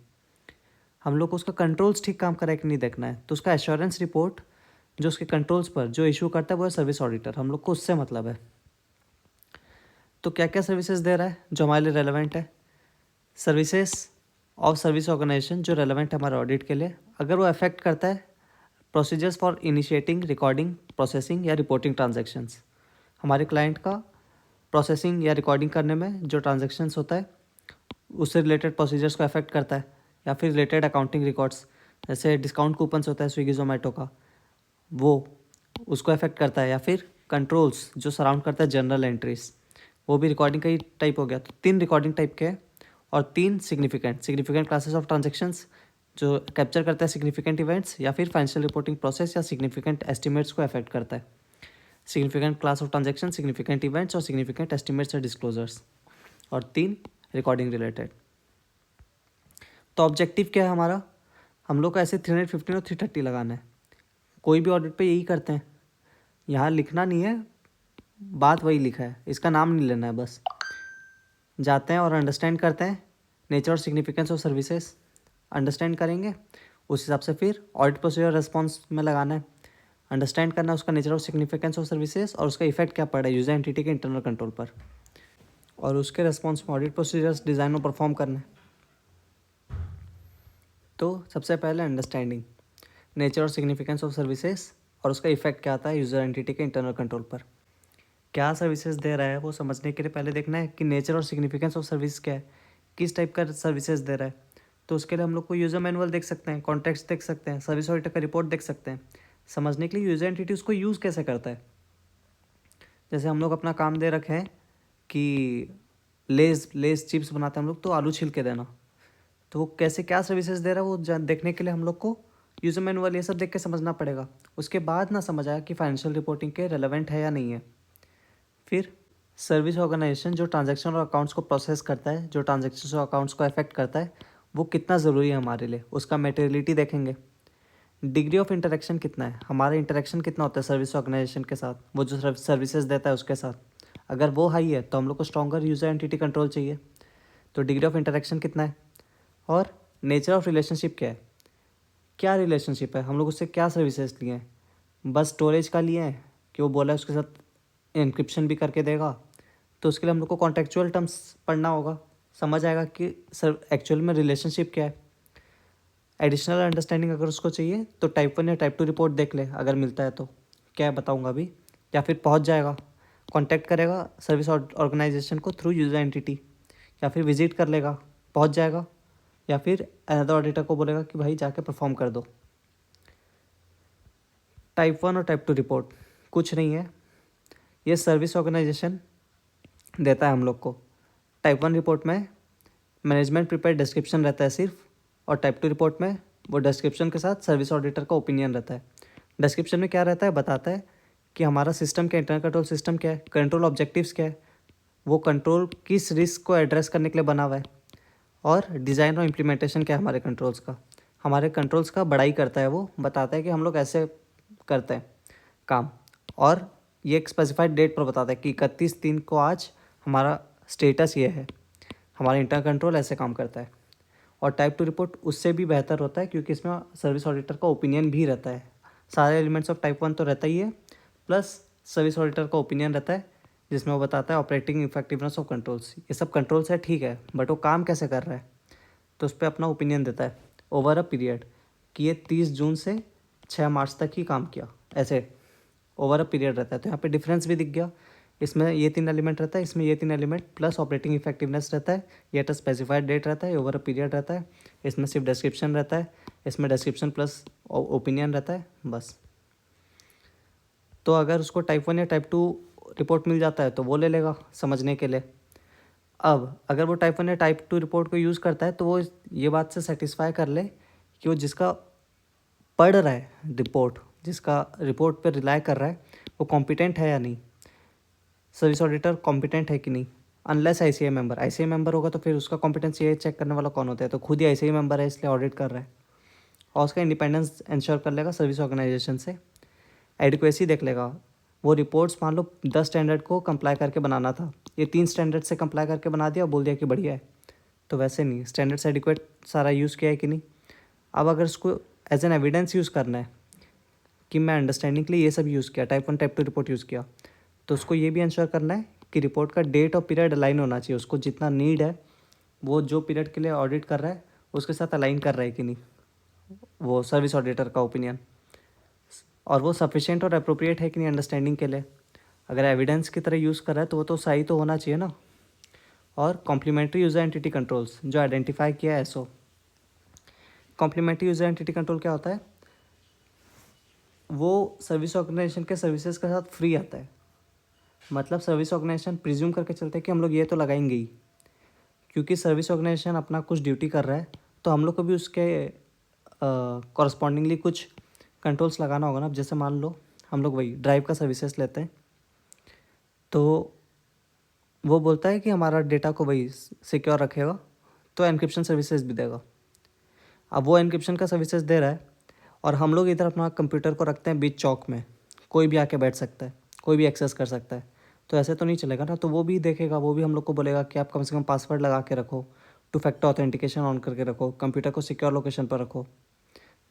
हम लोग को उसका कंट्रोल्स ठीक काम कर रहा है कि नहीं देखना है। तो उसका एश्योरेंस रिपोर्ट जो उसके कंट्रोल्स पर जो इशू करता है वो है सर्विस ऑडिटर, हम लोग को उससे मतलब है। तो क्या क्या सर्विसेज दे रहा है जो हमारे लिए रेलेवेंट है? सर्विसेज ऑफ सर्विस ऑर्गेनाइजेशन जो रेलेवेंट है हमारे ऑडिट के लिए, अगर वो अफेक्ट करता है procedures for initiating, recording, processing या रिपोर्टिंग ट्रांजैक्शंस। हमारे क्लाइंट का प्रोसेसिंग या रिकॉर्डिंग करने में जो ट्रांजैक्शंस होता है उससे रिलेटेड प्रोसीजर्स को अफेक्ट करता है, या फिर रिलेटेड अकाउंटिंग रिकॉर्ड्स जैसे डिस्काउंट कूपन्स होता है स्विगी जोमेटो का, वो उसको अफेक्ट करता है, या फिर कंट्रोल्स जो सराउंड करता है जनरल एंट्रीज, वो भी रिकॉर्डिंग का ही टाइप हो गया। तो 3 रिकॉर्डिंग टाइप के और 3 सिग्निफिकेंट क्लासेस ऑफ ट्रांजेक्शन्स जो कैप्चर करता है सिग्निफिकेंट इवेंट्स या फिर फाइनेंशियल रिपोर्टिंग प्रोसेस या सिग्निफिकेंट एस्टिमेट्स को अफेक्ट करता है। Significant class of transaction, significant events और सिग्निफिकेंट एस्टिमेट्स और डिस्क्लोजर्स। और 3 रिकॉर्डिंग रिलेटेड। तो ऑब्जेक्टिव क्या है हमारा, हम लोग को ऐसे 315 और 330 लगाना है। कोई भी ऑडिट पे यही करते हैं, यहाँ लिखना नहीं है, बात वही लिखा है, इसका नाम नहीं लेना है, बस जाते हैं और अंडरस्टैंड करते हैं नेचर और सिग्निफिकेंस ऑफ सर्विसेज, अंडरस्टैंड करेंगे, उस हिसाब से फिर ऑडिट प्रोसीजर रिस्पॉन्स में लगाना है, अंडरस्टैंड करना है उसका नेचर और सिग्निफिकेंस ऑफ सर्विसेज और उसका इफेक्ट क्या पड़ा है यूजर एंटिटी के इंटरनल कंट्रोल पर, और उसके रिस्पॉन्स में ऑडिट प्रोसीजर्स डिज़ाइन और परफॉर्म करना है। तो सबसे पहले अंडरस्टैंडिंग नेचर और सिग्निफिकेंस ऑफ सर्विसेज और उसका इफेक्ट क्या आता है यूज़र एंटिटी के इंटरनल कंट्रोल पर। क्या सर्विसेज दे रहा है वो समझने के लिए पहले देखना है कि नेचर और सिग्निफिकेंस ऑफ सर्विस क्या है, किस टाइप का सर्विसेज दे रहा है। तो उसके लिए हम लोग को यूज़र मैनुअल देख सकते हैं, कॉन्टेक्स्ट देख सकते हैं, सर्विस ऑडिटर का रिपोर्ट देख सकते हैं, समझने के लिए यूज़र एंटिटी उसको यूज़ कैसे करता है। जैसे हम लोग अपना काम दे रखे हैं कि लेस चिप्स बनाते हैं हम लोग, तो आलू छिल के देना, तो वो कैसे क्या सर्विसेज दे रहा है वो देखने के लिए हम लोग को यूज़र मैनुअल ये सब देख के समझना पड़ेगा। उसके बाद ना समझ आया कि फाइनेंशियल रिपोर्टिंग के रेलेवेंट है या नहीं है। फिर सर्विस ऑर्गेनाइजेशन जो ट्रांजैक्शन और अकाउंट्स को प्रोसेस करता है, जो ट्रांजैक्शन और अकाउंट्स को अफेक्ट करता है, वो कितना ज़रूरी है हमारे लिए, उसका मेटेरियलिटी देखेंगे। डिग्री ऑफ इंटरेक्शन कितना है, हमारा इंटरेक्शन कितना होता है सर्विस ऑर्गेनाइजेशन के साथ, वो जो सर्विसेज देता है उसके साथ, अगर वो हाई है तो हम लोग को स्ट्रॉन्गर यूज़र एंटिटी कंट्रोल चाहिए। तो डिग्री ऑफ इंटरेक्शन कितना है, और नेचर ऑफ रिलेशनशिप क्या है, क्या रिलेशनशिप है, हम लोग उससे क्या सर्विसेज लिए हैं, बस स्टोरेज का लिए हैं कि वो बोला है उसके साथ इंक्रिप्शन भी करके देगा, तो उसके लिए हम लोग को कॉन्टेक्चुअल टर्म्स पढ़ना होगा, समझ आएगा कि सर एक्चुअल में रिलेशनशिप क्या है। एडिशनल अंडरस्टैंडिंग अगर उसको चाहिए तो टाइप 1 या टाइप 2 रिपोर्ट देख ले, अगर मिलता है तो क्या है बताऊँगा अभी, या फिर पहुँच जाएगा, कॉन्टैक्ट करेगा सर्विस ऑर्गेनाइजेशन को थ्रू यूज़र एंटिटी, या फिर विजिट कर लेगा, पहुँच जाएगा, या फिर अनदर ऑडिटर को बोलेगा कि भाई जाके परफॉर्म कर दो। टाइप 1 और टाइप 2 रिपोर्ट कुछ नहीं है, ये सर्विस ऑर्गेनाइजेशन देता है हम लोग को। टाइप 1 रिपोर्ट में मैनेजमेंट प्रिपेयर डिस्क्रिप्शन रहता है सिर्फ, और टाइप 2 रिपोर्ट में वो डिस्क्रिप्शन के साथ सर्विस ऑडिटर का ओपिनियन रहता है। डिस्क्रिप्शन में क्या रहता है, बताता है कि हमारा सिस्टम क्या, इंटरनल कंट्रोल सिस्टम क्या है, कंट्रोल ऑब्जेक्टिव्स क्या है, वो कंट्रोल किस रिस्क को एड्रेस करने के लिए बना हुआ है, और डिज़ाइन और इम्प्लीमेंटेशन क्या है हमारे कंट्रोल्स का, हमारे कंट्रोल्स का बड़ाई करता है, वो बताता है कि हम लोग ऐसे करते हैं काम, और ये एक स्पेसिफाइड डेट पर बताता है कि 31/3 को आज हमारा स्टेटस ये है, हमारा इंटरनल कंट्रोल ऐसे काम करता है। और टाइप 2 रिपोर्ट उससे भी बेहतर होता है क्योंकि इसमें सर्विस ऑडिटर का ओपिनियन भी रहता है। सारे एलिमेंट्स ऑफ टाइप 1 तो रहता ही है, प्लस सर्विस ऑडिटर का ओपिनियन रहता है जिसमें वो बताता है ऑपरेटिंग इफेक्टिवनेस ऑफ कंट्रोल्स, ये सब कंट्रोल्स है ठीक है, बट वो काम कैसे कर रहा है, तो उस पर अपना ओपिनियन देता है ओवर अ पीरियड कि ये 30 जून से 6 मार्च तक ही काम किया, ऐसे ओवर अ पीरियड रहता है। तो यहाँ पे डिफरेंस भी दिख गया, इसमें ये 3 एलिमेंट रहता है, इसमें ये 3 एलिमेंट प्लस ऑपरेटिंग इफेक्टिवनेस रहता है, ये एट स्पेसिफाइड डेट रहता है, ओवर अ पीरियड रहता है, इसमें सिर्फ डिस्क्रिप्शन रहता है, इसमें डिस्क्रिप्शन प्लस ओपिनियन रहता है बस। तो अगर उसको टाइप 1 या टाइप 2 रिपोर्ट मिल जाता है तो वो ले लेगा समझने के लिए। अब अगर वो टाइप 1 या टाइप 2 रिपोर्ट को यूज़ करता है तो वो ये बात से सेटिस्फाई कर ले कि वो जिसका पढ़ रहा है रिपोर्ट, जिसका रिपोर्ट पर रिलाई कर रहा है, वो कॉम्पिटेंट है या नहीं, सर्विस ऑडिटर कॉम्पिटेंट है कि नहीं। Unless ICAI member, ICAI member होगा तो फिर उसका कॉम्पिटेंस ये चेक करने वाला कौन होता है, तो खुद ही ICAI मेंबर है इसलिए ऑडिट कर रहा है, और उसका इंडिपेंडेंस इंश्योर कर लेगा सर्विस ऑर्गेनाइजेशन से। एडिक्वेसी देख लेगा, वो रिपोर्ट्स मान लो 10 स्टैंडर्ड को कंप्लाई करके बनाना था, ये 3 स्टैंडर्ड से कंप्लाई करके बना दिया और बोल दिया कि बढ़िया है, तो वैसे नहीं, स्टैंडर्ड से एडिक्वेट सारा यूज़ किया है कि नहीं। अब अगर उसको एज एन एविडेंस यूज़ करना है कि मैं अंडरस्टैंडिंग के लिए ये सब यूज़ किया, टाइप 1 टाइप 2 रिपोर्ट यूज़ किया, तो उसको ये भी इंश्योर करना है कि रिपोर्ट का डेट और पीरियड अलाइन होना चाहिए, उसको जितना नीड है वो जो पीरियड के लिए ऑडिट कर रहा है उसके साथ अलाइन कर रहा है कि नहीं वो सर्विस ऑडिटर का ओपिनियन, और वो सफिशिएंट और अप्रोप्रिएट है कि नहीं अंडरस्टैंडिंग के लिए। अगर एविडेंस की तरह यूज़ कर रहा है तो वो तो सही तो होना चाहिए ना। और कॉम्प्लीमेंट्री यूज़र एंटिटी कंट्रोल्स जो आइडेंटिफाई किया है SO। Complementary user entity control क्या होता है, वो सर्विस ऑर्गेनाइजेशन के सर्विसेज के साथ फ्री आता है, मतलब सर्विस ऑर्गेनाइजेशन प्रिज्यूम करके चलते हैं कि हम लोग ये तो लगाएंगे ही, क्योंकि सर्विस ऑर्गेनाइजेशन अपना कुछ ड्यूटी कर रहा है तो हम लोग को भी उसके कॉरस्पॉन्डिंगली कुछ कंट्रोल्स लगाना होगा ना। अब जैसे मान लो हम लोग वही ड्राइव का सर्विसेज लेते हैं, तो वो बोलता है कि हमारा डेटा को वही सिक्योर रखेगा, तो एन्क्रिप्शन सर्विसेज भी देगा। अब वो एन्क्रिप्शन का सर्विसेज दे रहा है और हम लोग इधर अपना कंप्यूटर को रखते हैं बीच चौक में, कोई भी आके बैठ सकता है, कोई भी एक्सेस कर सकता है, तो ऐसे तो नहीं चलेगा ना। तो वो भी देखेगा, वो भी हम लोग को बोलेगा कि आप कम से कम पासवर्ड लगा के रखो, 2 फैक्टर ऑथेंटिकेशन ऑन करके रखो, कंप्यूटर को सिक्योर लोकेशन पर रखो।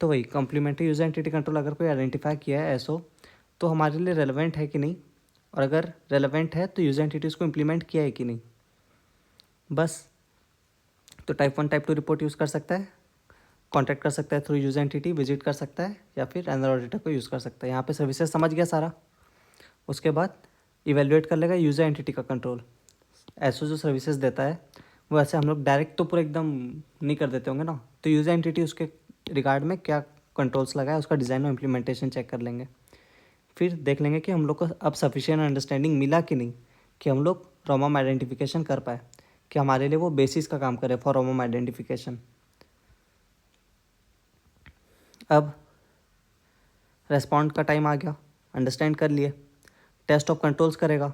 तो वही कम्प्लीमेंट्री यूज़र एंटिटी कंट्रोल अगर कोई आइडेंटिफाई किया है एसओ, तो हमारे लिए रेलेवेंट है कि नहीं, और अगर रेलेवेंट है तो यूज़र एंटिटीज़ को इम्प्लीमेंट किया है कि नहीं, बस। तो टाइप 1 टाइप 2 रिपोर्ट यूज़ कर सकता है, कॉन्टैक्ट कर सकता है थ्रू यूज़र एंटिटी, विजिट कर सकता है, या फिर एनर ऑडिटर को यूज़ कर सकता है। यहाँ पे सर्विसेज समझ गया सारा। उसके बाद इवेल्युएट कर लेगा यूज़र एंटिटी का कंट्रोल। ऐसो जो सर्विसेज देता है वो ऐसे हम लोग डायरेक्ट तो पूरा एकदम नहीं कर देते होंगे ना, तो यूज़र एंटिटी उसके रिगार्ड में क्या कंट्रोल्स लगा है उसका डिज़ाइन और इम्प्लीमेंटेशन चेक कर लेंगे। फिर देख लेंगे कि हम लोग को अब सफिशिएंट अंडरस्टैंडिंग मिला कि नहीं, कि हम लोग रोमम आइडेंटिफिकेशन कर पाए, कि हमारे लिए वो बेसिस का काम करे फॉर रोमम आइडेंटिफिकेशन। अब रेस्पॉन्ड का टाइम आ गया, अंडरस्टैंड कर लिए, टेस्ट ऑफ कंट्रोल्स करेगा।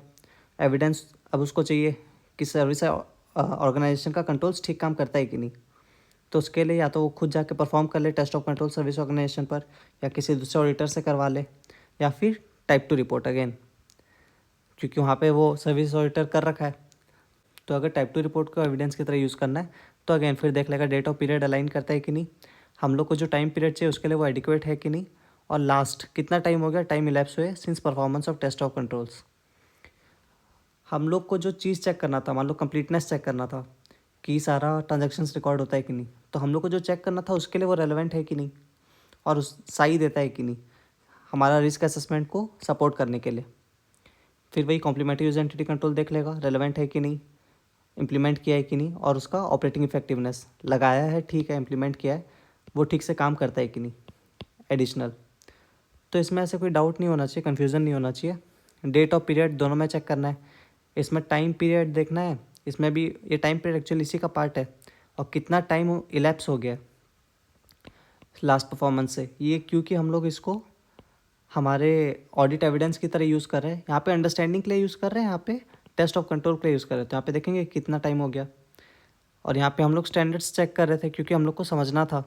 एविडेंस अब उसको चाहिए कि सर्विस ऑर्गेनाइजेशन का कंट्रोल्स ठीक काम करता है कि नहीं, तो उसके लिए या तो वो खुद जाके परफॉर्म कर ले test of control service organisation पर, या किसी दूसरे ऑडिटर से करवा ले, या फिर टाइप 2 रिपोर्ट अगेन, क्योंकि वहाँ पे वो सर्विस ऑडिटर कर रखा है। तो अगर टाइप 2 रिपोर्ट को एविडेंस की तरह यूज़ करना है तो अगेन फिर देख लेगा डेट ऑफ पीरियड अलाइन करता है कि नहीं, हम लोग को जो टाइम पीरियड चाहिए उसके लिए वो एडिक्वेट है कि नहीं, और लास्ट कितना टाइम हो गया, टाइम इलैप्स हुए since performance of test of controls. हम लोग को जो चीज़ चेक करना था, मान लो कंप्लीटनेस चेक करना था कि सारा ट्रांजेक्शन्स रिकॉर्ड होता है कि नहीं, तो हम लोग को जो चेक करना था उसके लिए वो रेलेवेंट है कि नहीं, और उस सही देता है कि नहीं हमारा रिस्क असेसमेंट को सपोर्ट करने के लिए। फिर वही कॉम्प्लीमेंट्री यूजर एंटिटी कंट्रोल देख लेगा, रेलेवेंट है कि नहीं, इम्प्लीमेंट किया है कि नहीं, और उसका ऑपरेटिंग इफेक्टिवनेस लगाया है ठीक है, इम्प्लीमेंट किया है, वो ठीक से काम करता है कि नहीं एडिशनल। तो इसमें ऐसे कोई डाउट नहीं होना चाहिए, कन्फ्यूज़न नहीं होना चाहिए। डेट और पीरियड दोनों में चेक करना है, इसमें टाइम पीरियड देखना है, इसमें भी ये टाइम पीरियड एक्चुअली इसी का पार्ट है, और कितना टाइम इलैप्स हो गया लास्ट परफॉर्मेंस से, ये क्योंकि हम लोग इसको हमारे ऑडिट एविडेंस की तरह यूज़ कर रहे हैं, यहाँ पे अंडरस्टैंडिंग के लिए यूज़ कर रहे हैं, यहाँ पे टेस्ट ऑफ कंट्रोल के लिए यूज़ कर रहे हैं। तो यहाँ पे देखेंगे कितना टाइम हो गया, और यहाँ पे हम लोग स्टैंडर्ड्स चेक कर रहे थे क्योंकि हम लोग को समझना था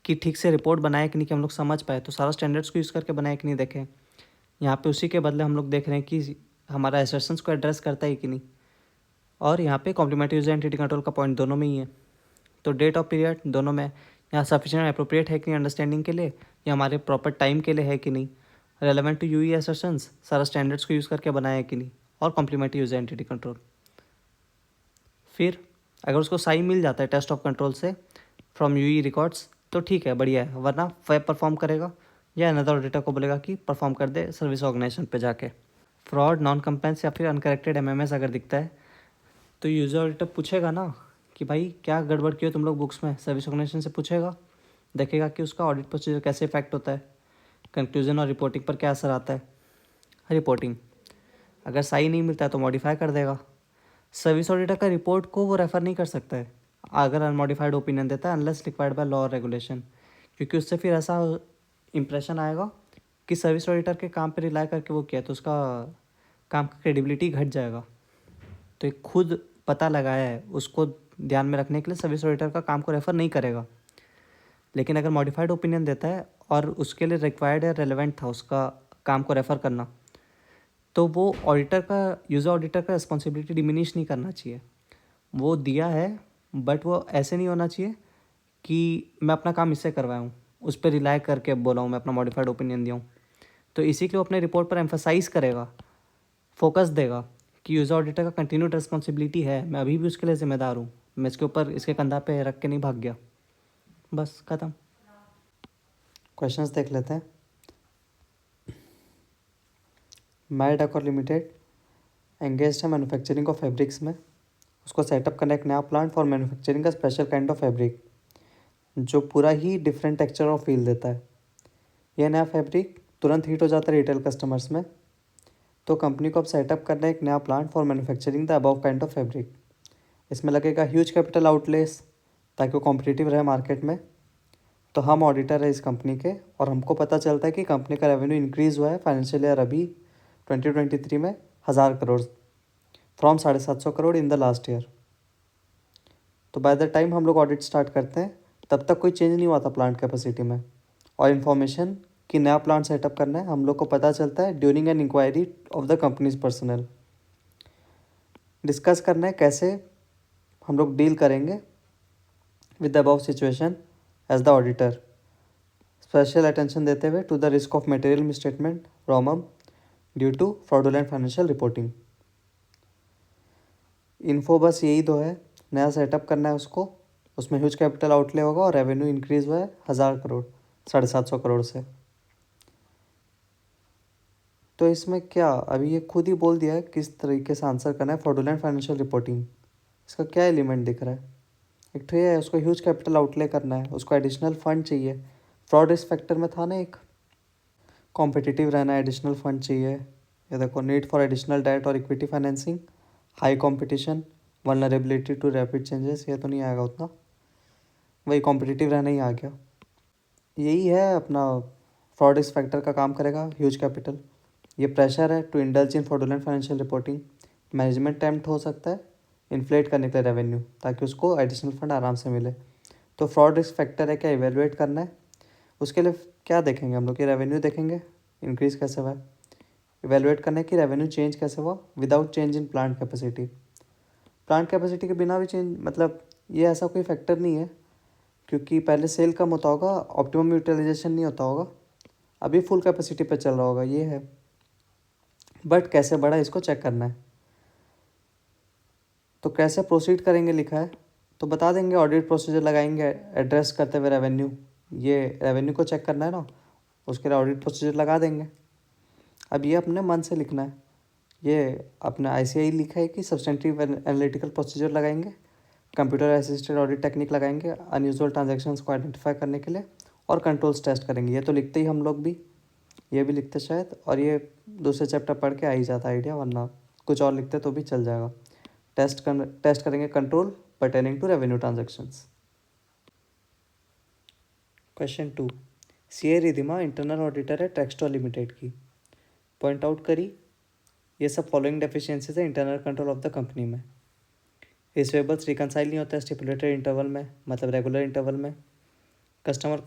कि ठीक से रिपोर्ट बनाए कि नहीं, कि हम लोग समझ पाए, तो सारा स्टैंडर्ड्स को यूज़ करके बनाए कि नहीं देखें। यहाँ पे उसी के बदले हम लोग देख रहे हैं कि हमारा एसर्शंस को एड्रेस करता है कि नहीं, और यहाँ पे कॉम्प्लीमेंट्री यूजर एंटिटी कंट्रोल का पॉइंट दोनों में ही है। तो डेट ऑफ पीरियड दोनों में यहाँ सफिशिएंट अप्रोप्रिएट है कि नहीं अंडरस्टैंडिंग के लिए, या हमारे प्रॉपर टाइम के लिए है कि नहीं, रेलेवेंट टू यूई एसर्शंस सारा स्टैंडर्ड्स को यूज़ करके बनाया है कि नहीं, और कॉम्प्लीमेंट्री यूजर एंटिटी कंट्रोल। फिर अगर उसको साइन मिल जाता है टेस्ट ऑफ कंट्रोल से फ्रॉम यूई रिकॉर्ड्स तो ठीक है, बढ़िया है, वरना वेब परफॉर्म करेगा या अनदर ऑडिटर को बोलेगा कि परफॉर्म कर दे सर्विस ऑर्गेनाइजेशन पे जाके। फ्रॉड, नॉन कंप्लायंस या फिर अनकरेक्टेड एमएमएस अगर दिखता है तो यूज़र ऑडिटर पूछेगा ना कि भाई क्या गड़बड़ किए तुम लोग बुक्स में, सर्विस ऑर्गेनाइजेशन से पूछेगा, देखेगा कि उसका ऑडिट प्रोसीजर कैसे इफेक्ट होता है, कंक्लूजन और रिपोर्टिंग पर क्या असर आता है। रिपोर्टिंग अगर सही नहीं मिलता है तो मॉडिफाई कर देगा। सर्विस ऑडिटर का रिपोर्ट को वो रेफ़र नहीं कर सकता है अगर अनमॉडिफाइड ओपिनियन देता है, अनलेस रिक्वायर्ड बाय लॉ और रेगुलेशन, क्योंकि उससे फिर ऐसा इंप्रेशन आएगा कि सर्विस ऑडिटर के काम पे रिलाई करके वो किया, तो उसका काम का क्रेडिबिलिटी घट जाएगा। तो एक खुद पता लगाया है उसको ध्यान में रखने के लिए सर्विस ऑडिटर का काम को रेफ़र नहीं करेगा। लेकिन अगर मॉडिफाइड ओपिनियन देता है और उसके लिए रिक्वायर्ड या रेलेवेंट था उसका काम को रेफ़र करना, तो वो ऑडिटर का, यूज़र ऑडिटर का रिस्पॉन्सिबिलिटी डिमिनिश नहीं करना चाहिए। वो दिया है बट वो ऐसे नहीं होना चाहिए कि मैं अपना काम इससे करवाया हूँ, उस पर रिलाई करके बोला हूँ, मैं अपना मॉडिफाइड ओपिनियन दिया हूँ। तो इसी के लिए वो अपने रिपोर्ट पर एम्फसाइज़ करेगा, फोकस देगा कि यूज़र ऑडिटर का कंटिन्यूड रिस्पॉन्सिबिलिटी है, मैं अभी भी उसके लिए ज़िम्मेदार हूँ, मैं इसके ऊपर इसके कंधा पे रख के नहीं भाग गया। बस ख़त्म। क्वेश्चंस देख लेते हैं। माई डेकोर लिमिटेड एंगेज्ड है मैन्युफैक्चरिंग ऑफ फैब्रिक्स में, उसको सेटअप करना एक नया प्लांट फॉर मैन्युफैक्चरिंग का स्पेशल काइंड ऑफ फैब्रिक जो पूरा ही डिफरेंट टेक्सचर और फील देता है। यह नया फैब्रिक तुरंत हिट हो जाता है रिटेल कस्टमर्स में। तो कंपनी को अब सेटअप करना है एक नया plant for manufacturing the above kind of fabric. इसमें लगेगा ह्यूज कैपिटल आउटलेस ताकि वो कॉम्पिटिटिव रहे मार्केट में। तो हम ऑडिटर है इस कंपनी के, और हमको पता चलता है कि कंपनी का रेवेन्यू इंक्रीज़ हुआ है फाइनेंशियल ईयर अभी 2023 में 1000 crore. From 750 crore in the last year. तो बाय द टाइम हम लोग ऑडिट स्टार्ट करते हैं तब तक कोई चेंज नहीं हुआ था प्लांट कैपेसिटी में, और इन्फॉर्मेशन कि नया प्लांट सेटअप करना है हम लोग को पता चलता है during an inquiry of the company's personal. Discuss करना है कैसे हम लोग डील करेंगे with the above situation as the auditor, special attention देते हुए to the risk of material misstatement from due to fraudulent financial reporting. Info बस यही दो है, नया सेटअप करना है उसको, उसमें ह्यूज कैपिटल आउटले होगा और रेवेन्यू इंक्रीज हुआ है 1000 करोड़ 750 करोड़ से। तो इसमें क्या अभी ये खुद ही बोल दिया है किस तरीके से आंसर करना है फ्रॉडुलेंट फाइनेंशियल रिपोर्टिंग। इसका क्या एलिमेंट दिख रहा है? एक तो ये है उसको ह्यूज कैपिटल आउटले करना है, उसको एडिशनल फंड चाहिए। फ्रॉड रिस्क फैक्टर में था ना एक, कॉम्पिटिटिव रहना है, एडिशनल फंड चाहिए। ये देखो, नीड फॉर एडिशनल डेट और equity financing, high competition, vulnerability to rapid changes, ये तो नहीं आएगा उतना, वही कॉम्पिटिटिव रहना ही आ गया। यही है अपना फ्रॉड रिस्क फैक्टर का काम करेगा ह्यूज कैपिटल। ये प्रेशर है to indulge in fraudulent financial reporting. Management tempt हो सकता है इन्फ्लेट करने के लिए रेवेन्यू ताकि उसको एडिशनल फंड आराम से मिले। तो फ्रॉड रिस्क फैक्टर है क्या, इवेलुएट करना है। उसके लिए क्या देखेंगे हम लोग, कि रेवेन्यू देखेंगे इंक्रीज़ कैसे हुआ है, इवेलुएट करना है कि रेवेन्यू चेंज कैसे हुआ without change in plant capacity. Plant capacity के बिना भी चेंज, मतलब ये ऐसा कोई फैक्टर नहीं है, क्योंकि पहले सेल कम होता होगा, ऑप्टिमम यूटिलाइजेशन नहीं होता होगा, अभी फुल कैपेसिटी पे चल रहा होगा, ये है। बट कैसे बढ़ा इसको चेक करना है। तो कैसे प्रोसीड करेंगे लिखा है, तो बता देंगे ऑडिट प्रोसीजर लगाएंगे एड्रेस करते हुए रेवेन्यू। ये रेवेन्यू को चेक करना है ना, उसके लिए ऑडिट प्रोसीजर लगा देंगे। अब ये अपने मन से लिखना है, ये अपना ICAI लिखा है कि सब्सटेंटिव एनालिटिकल प्रोसीजर लगाएंगे, कंप्यूटर असिस्टेड ऑडिट टेक्निक लगाएंगे अनयूजुअल ट्रांजैक्शंस को आइडेंटिफाई करने के लिए, और कंट्रोल्स टेस्ट करेंगे। ये तो लिखते ही हम लोग भी, ये भी लिखते शायद, और ये दूसरे चैप्टर पढ़ के आ ही जाता आइडिया, वरना कुछ और लिखते तो भी चल जाएगा। टेस्ट करेंगे control pertaining to revenue transactions. Question 2, CA Ridhima internal auditor है टेक्सटो लिमिटेड की, पॉइंट आउट करी ये सब फॉलोइंग डेफिशिएंसीज है internal control of the company में। रिसीवेबल्स रिकनसाइल नहीं होता है स्टिपुलेटेड इंटरवल में, मतलब रेगुलर इंटरवल में। कस्टमर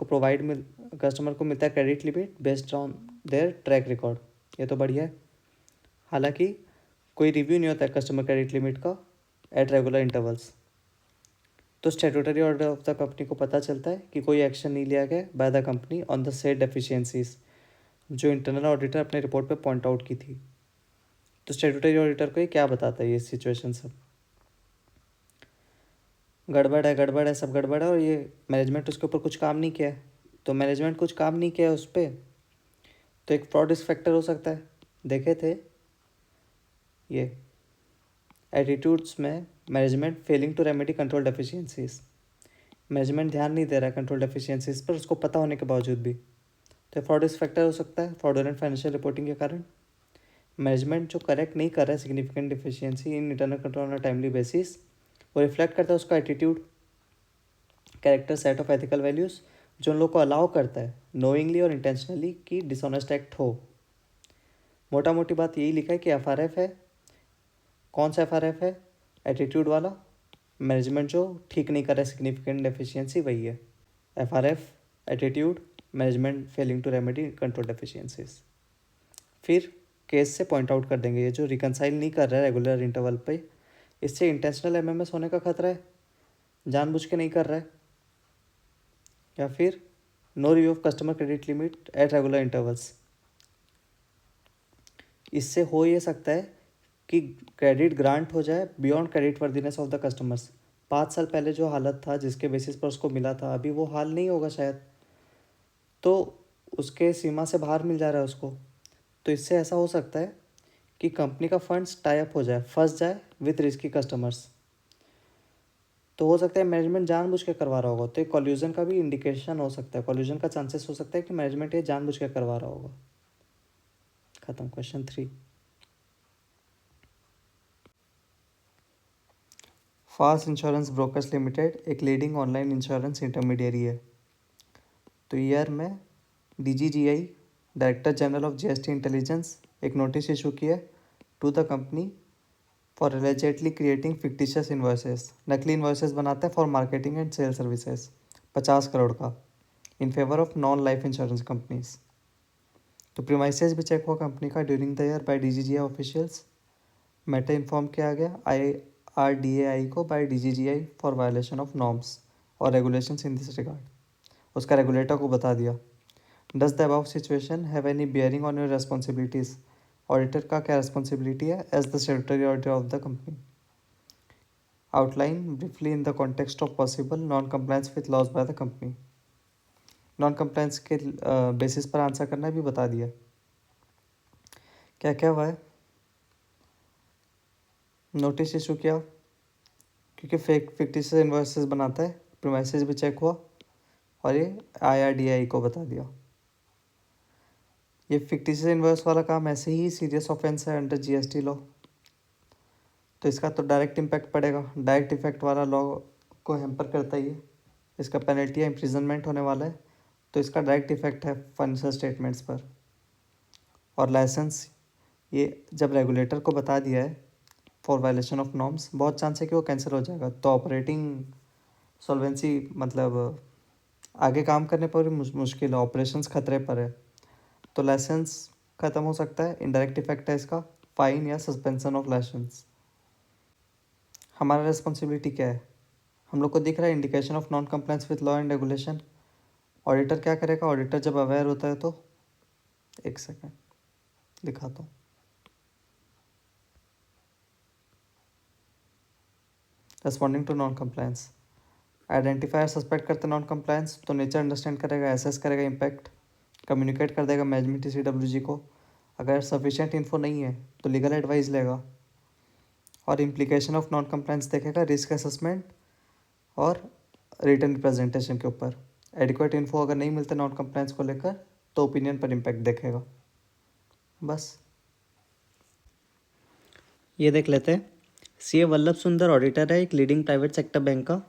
को मिलता है credit limit based on their track record, ये तो बढ़िया है। हालांकि कोई रिव्यू नहीं होता है कस्टमर क्रेडिट लिमिट का एट रेगुलर इंटरवल्स। तो statutory order of the company को पता चलता है कि कोई एक्शन नहीं लिया गया bye the company on the said deficiencies जो इंटरनल ऑडिटर अपने रिपोर्ट पे पॉइंट आउट की थी। तो स्टैट्यूटरी ऑडिटर को ये क्या बताता है, ये सिचुएशन सब गड़बड़ है, सब गड़बड़ है, और ये मैनेजमेंट उसके ऊपर कुछ काम नहीं किया है। तो मैनेजमेंट कुछ काम नहीं किया है उस पर, तो एक फ्रॉड रिस्क फैक्टर हो सकता है। देखे थे ये एटीट्यूड्स में, management failing to remedy control deficiencies, management ध्यान नहीं दे रहा है कंट्रोल डेफिशिएंसीज पर, उसको पता होने के बावजूद भी। तो फ्रॉड रिस्क फैक्टर हो सकता है फ्रॉडुलेंट फाइनेंशियल रिपोर्टिंग के कारण। मैनेजमेंट जो करेक्ट नहीं कर रहा है significant deficiency in internal control on a timely basis, वो रिफ्लेक्ट करता है उसका attitude, character, set of ethical values जो उन लोग को अलाउ करता है नोइंगली और इंटेंशनली कि डिसऑनेस्ट एक्ट हो। मोटा मोटी बात यही लिखा है कि FRF है, कौन सा FRF है, एटीट्यूड वाला, मैनेजमेंट जो ठीक नहीं कर रहा है सिग्निफिकेंट डेफिशिएंसी वही है। FRF attitude, management failing to remedy control deficiencies. फिर केस से पॉइंट आउट कर देंगे ये जो रिकनसाइल नहीं कर रहा है रेगुलर इंटरवल पे, इससे इंटेंशनल MMS होने का खतरा है, जानबूझ के नहीं कर रहा है। या फिर no review of customer credit limit at regular intervals, इससे हो ये सकता है कि क्रेडिट ग्रांट हो जाए beyond credit worthiness of the customers. 5 साल पहले जो हालत था जिसके बेसिस पर उसको मिला था, अभी वो हाल नहीं होगा शायद, तो उसके सीमा से बाहर मिल जा रहा है उसको। तो इससे ऐसा हो सकता है कि कंपनी का फंड्स टाई अप हो जाए, फंस जाए विथ रिस्की कस्टमर्स। तो हो सकता है मैनेजमेंट जानबूझ के करवा रहा होगा, तो एक कॉल्यूजन का भी इंडिकेशन हो सकता है, कॉल्यूजन का चांसेस हो सकता है कि मैनेजमेंट ये जानबूझ के करवा रहा होगा। खत्म। Question 3, fast insurance brokers limited एक लीडिंग ऑनलाइन इंश्योरेंस इंटरमीडियरी है। तो ईयर में DGGI, director general of GST intelligence, एक नोटिस इशू किया to the company for allegedly creating fictitious invoices, नकली इन्वॉइसेस बनाता है for marketing and sale services, 50 crore का, in favour of non life insurance companies. तो प्रीमाइसेस भी check हुआ company का during the year by DGGI officials. Matter inform किया गया IRDAI को by DGGI for violation of norms और रेगुलेशंस इन दिस रिगार्ड, उसका रेगुलेटर को बता दिया। Does the above situation have any bearing on your responsibilities, auditor का क्या रिस्पॉन्सिबिलिटी है as the statutory auditor of the company. Outline briefly in the context of possible non compliance with laws by the company, non compliance के basis पर answer करना भी बता दिया। क्या क्या हुआ है, नोटिस इशू किया क्योंकि फिक्टिशियस इन्वॉइसेस बनाता है, प्रीमाइसेस भी चेक हुआ और ये IRDAI को बता दिया। ये फिक्टिशियस इन्वॉइस वाला काम ऐसे ही सीरियस ऑफेंस है अंडर GST लॉ, तो इसका तो डायरेक्ट इम्पैक्ट पड़ेगा। डायरेक्ट इफेक्ट वाला लॉ को हैम्पर करता ही है, इसका पेनल्टी या इम्प्रिजनमेंट होने वाला है, तो इसका डायरेक्ट इफेक्ट है फाइनेंशियल स्टेटमेंट्स पर। और लाइसेंस ये जब रेगुलेटर को बता दिया है फॉर वायलेशन ऑफ नॉर्म्स, बहुत चांस है कि वो कैंसिल हो जाएगा, तो ऑपरेटिंग सॉल्वेंसी मतलब आगे काम करने पर भी मुश्किल है, ऑपरेशंस खतरे पर है, तो लाइसेंस ख़त्म हो सकता है। इनडायरेक्ट इफेक्ट है इसका फाइन या सस्पेंशन ऑफ लाइसेंस। हमारा रिस्पॉन्सिबिलिटी क्या है, हम लोग को दिख रहा है indication of non compliance with law and regulation. Auditor क्या करेगा, ऑडिटर जब अवेयर होता है तो एक सेकेंड दिखाता हूँ। Responding to non compliance, identifier suspect करते नॉन कंप्लायंस तो नेचर अंडरस्टैंड करेगा, एसेस करेगा इम्पैक्ट, कम्युनिकेट कर देगा मैनेजमेंट TCWG को, अगर सफिशिएंट इन्फो नहीं है तो लीगल एडवाइस लेगा, और इम्प्लीकेशन ऑफ नॉन कंप्लायंस देखेगा रिस्क असेसमेंट और रिटर्न रिप्रेजेंटेशन के ऊपर। एडिक्वेट इन्फो अगर नहीं मिलता नॉन कंप्लायंस को लेकर तो ओपिनियन पर इम्पैक्ट देखेगा। बस ये देख लेते हैं। CA वल्लभ सुंदर ऑडिटर है एक लीडिंग प्राइवेट सेक्टर बैंक का।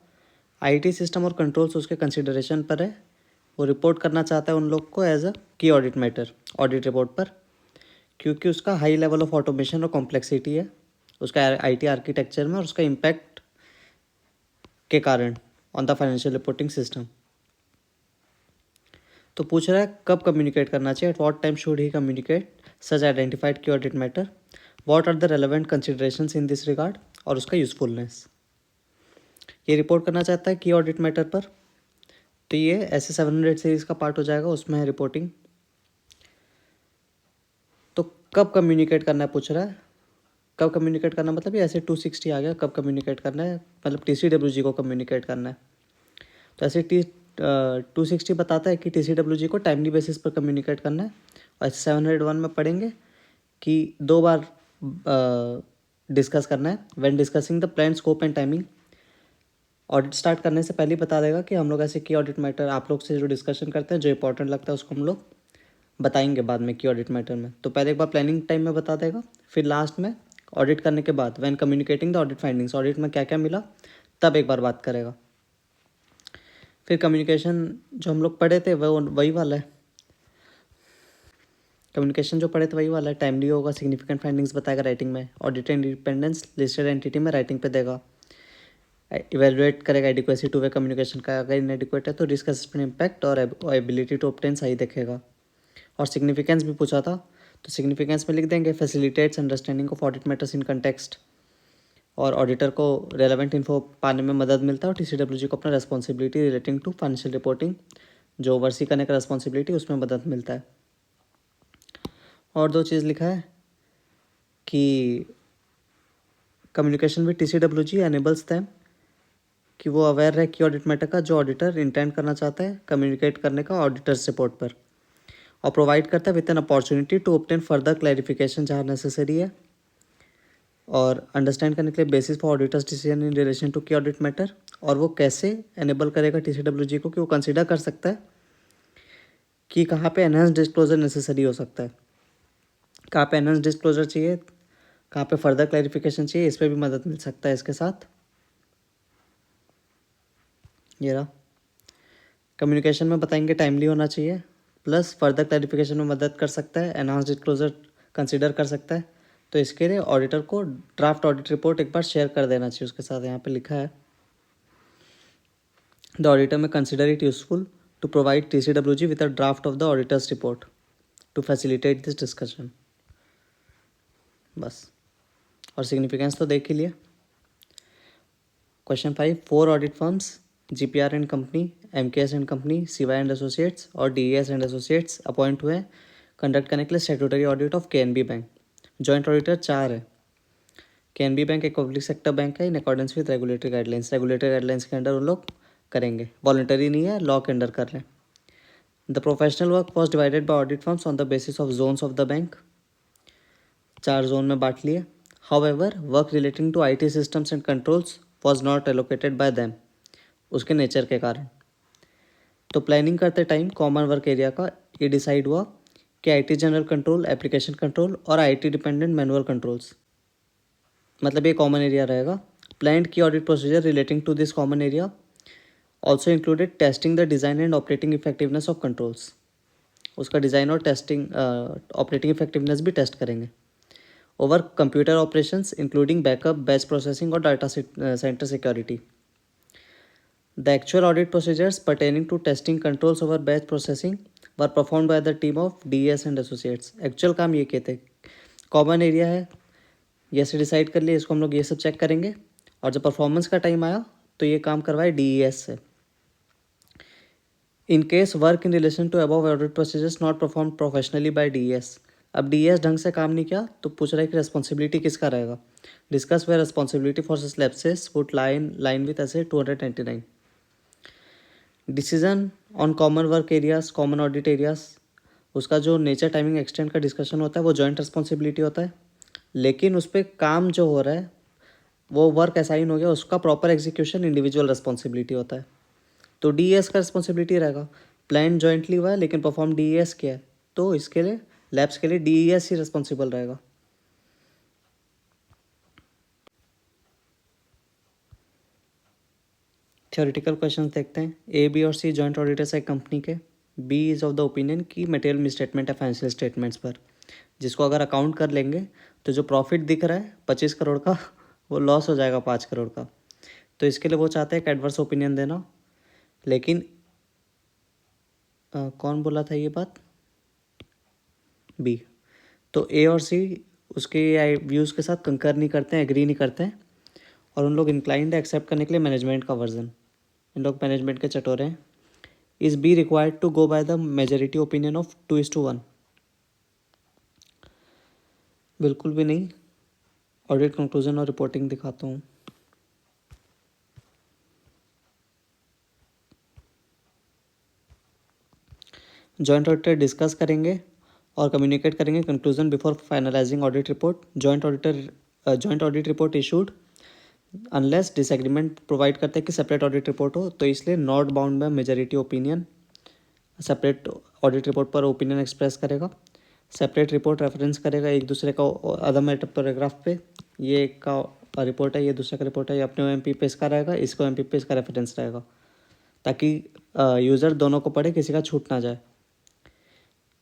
IT सिस्टम और कंट्रोल्स उसके कंसिडरेशन पर है। वो रिपोर्ट करना चाहता है उन लोग को एज अ की ऑडिट मैटर ऑडिट रिपोर्ट पर, क्योंकि उसका हाई लेवल ऑफ ऑटोमेशन और कॉम्प्लेक्सिटी है उसका IT आर्किटेक्चर में और उसका इम्पैक्ट के कारण on the financial reporting system. तो पूछ रहा है कब कम्युनिकेट करना चाहिए, at what time should he communicate such identified की audit matter, what are the relevant considerations in this regard और उसका यूजफुलनेस। ये रिपोर्ट करना चाहता है की ऑडिट मैटर पर, तो ये ऐसे 700 सीरीज का पार्ट हो जाएगा, उसमें है रिपोर्टिंग। तो कब कम्युनिकेट करना है पूछ रहा है, कब कम्युनिकेट करना मतलब ये ऐसे 260 आ गया, कब कम्युनिकेट करना है मतलब TCWG को कम्युनिकेट करना है। तो ऐसे 260 बताता है कि TCWG को टाइमली बेसिस पर कम्युनिकेट करना है, और ऐसे 701 में पढ़ेंगे कि 2 बार डिस्कस करना है when discussing the plan scope and timing. Audit start करने से पहले ही बता देगा कि हम लोग ऐसे की ऑडिट मैटर आप लोग से जो डिस्कशन करते हैं जो इंपॉर्टेंट लगता है उसको हम लोग बताएंगे बाद में की ऑडिट मैटर में। तो पहले एक बार प्लानिंग टाइम में बता देगा, फिर लास्ट में ऑडिट करने के बाद when communicating the audit findings, audit में क्या क्या मिला तब एक बार बात करेगा। फिर कम्युनिकेशन जो हम लोग पढ़े थे वो वही वाला है, कम्युनिकेशन जो पढ़े थे वही वाला है। टाइमली होगा, सिग्निफिकेंट फाइंडिंग्स बताएगा राइटिंग में, ऑडिट इंडिपेंडेंस लिस्टेड एंटिटी में राइटिंग पे देगा, इवेलुएट करेगा एडिक्वेसी टू वे कम्युनिकेशन का, अगर इनएडिक्वेट है तो रिस्क असेसमेंट इम्पैक्ट और एबिलिटी टू ऑब्टेन सही देखेगा। और सिग्निफिकेंस भी पूछा था तो सिग्निफिकेंस में लिख देंगे facilitates understanding of audit matters in context, और ऑडिटर को रेलेवेंट इन्फो पाने में मदद मिलता है, और TCWG को अपना responsibility relating to financial reporting जो ओवरसी करने का रेस्पॉन्सिबिलिटी उसमें मदद मिलता है। और 2 चीज़ लिखा है कि communication with TCWG enables them कि वो अवेयर रहे कि ऑडिट मैटर का जो ऑडिटर इंटेंड करना चाहता है कम्युनिकेट करने का ऑडिटर्स रिपोर्ट पर, और प्रोवाइड करता है with an opportunity to obtain further clarification जहाँ नेसेसरी है, और अंडरस्टैंड करने के लिए basis for auditor's decision in relation to key audit matter, और वो कैसे एनेबल करेगा TCWG को कि वो कंसिडर कर सकता है कि कहाँ पे एनहेंस डिस्क्लोजर नेसेसरी हो सकता है, कहाँ पे एनहेंस डिस्क्लोजर चाहिए, कहाँ पे फर्दर क्लैरिफिकेशन चाहिए, इस पर भी मदद मिल सकता है इसके साथ। ये रहा कम्युनिकेशन में बताएंगे टाइमली होना चाहिए, प्लस फर्दर क्लैरिफिकेशन में मदद कर सकता है, एनहांस डिस्क्लोजर कंसिडर कर सकता है, तो इसके लिए ऑडिटर को ड्राफ्ट ऑडिट रिपोर्ट एक बार शेयर कर देना चाहिए उसके साथ। यहाँ पे लिखा है the auditor may consider it useful to provide TCWG with a draft of the auditor's report to facilitate this discussion. बस, और सिग्निफिकेंस तो देख ही लिया। Question 5, 4 audit firms GPR and company, MKS and company, CY and associates और DES and associates appoint हुए conduct करने के लिए statutory audit of KNB bank. Joint auditor 4 है। KNB बैंक एक पब्लिक सेक्टर बैंक है in accordance with regulatory guidelines. Regulatory guidelines के under उन लोग करेंगे, वॉलंटरी नहीं है, लॉ के अंडर कर रहे हैं। The professional work was divided by audit firms on the basis of zones of the bank. 4 zone में बांट लिए। However work relating to IT systems and controls was not allocated by them, उसके nature के कारण। तो planning करते time common work area का ये डिसाइड हुआ कि IT general control, application control और IT डिपेंडेंट मैनुअल कंट्रोल्स, मतलब ये कॉमन एरिया रहेगा। प्लान्ड की audit procedure relating to this common area also included testing the design and operating effectiveness of controls. उसका डिज़ाइन और testing operating effectiveness भी test करेंगे। Over computer operations including backup, batch processing और data centre security. The actual audit procedures pertaining to testing controls over batch processing were performed by the team of DES and associates। Actual काम ये कहते common area है, ये से decide कर लिए, इसको हम लोग ये सब चेक करेंगे, और जब परफॉर्मेंस का टाइम आया तो ये काम करवाए DES से। In case work in relation to above audit procedures not performed professionally by DES। अब DES ढंग से काम नहीं किया तो पूछ रहा है कि रिस्पॉन्सिबिलिटी किसका रहेगा। Discuss where responsibility for such lapses would line with SA 299। Decision on common work areas, common audit areas, उसका जो नेचर, टाइमिंग, एक्सटेंड का डिस्कशन होता है वो जॉइंट रिस्पॉन्सिबिलिटी होता है, लेकिन उस पर काम जो हो रहा है वो वर्क असाइन हो गया, उसका प्रॉपर एग्जीक्यूशन इंडिविजुअल रिस्पॉन्सिबिलिटी होता है। तो DES का रिस्पॉन्सिबिलिटी रहेगा। प्लान जॉइंटली हुआ है लेकिन परफॉर्म DES किया है, तो इसके लिए लैब्स के लिए DES ही रिस्पॉन्सिबल रहेगा। थ्योरेटिकल क्वेश्चन देखते हैं। A, B और C जॉइंट ऑडिटर्स है कंपनी के। B is of the opinion की मटेरियल मिसस्टेटमेंट है फाइनेंशियल स्टेटमेंट्स पर, जिसको अगर अकाउंट कर लेंगे तो जो प्रॉफिट दिख रहा है 25 करोड़ का वो लॉस हो जाएगा 5 करोड़ का। तो इसके लिए वो चाहते हैं कि एडवर्स ओपिनियन देना, लेकिन कौन बोला था ये बात? B। तो A और C उसके व्यूज़ के साथ कंकर नहीं करते हैं, एग्री नहीं करते हैं, और उन लोग इंक्लाइंड है एक्सेप्ट करने के लिए मैनेजमेंट का वर्जन। इन लोग मैनेजमेंट के चटोरे हैं। Is B required to go by the majority opinion of 2:1? बिल्कुल भी नहीं। ऑडिट कंक्लूजन और रिपोर्टिंग दिखाता हूँ। जॉइंट ऑडिटर डिस्कस करेंगे और कम्युनिकेट करेंगे conclusion before finalising audit report. Joint audit report issued unless disagreement provide करते हैं कि सेपरेट ऑडिट रिपोर्ट हो, तो इसलिए not bound by majority opinion. Separate audit report पर ओपिनियन एक्सप्रेस करेगा। सेपरेट रिपोर्ट रेफरेंस करेगा एक दूसरे का अदर मैटर पैराग्राफ पे। ये एक का रिपोर्ट है, ये दूसरे का रिपोर्ट है, ये अपने MP पे इसका रहेगा, इसको MP पे इसका रेफरेंस रहेगा, ताकि यूज़र दोनों को पढ़े, किसी का छूट ना जाए।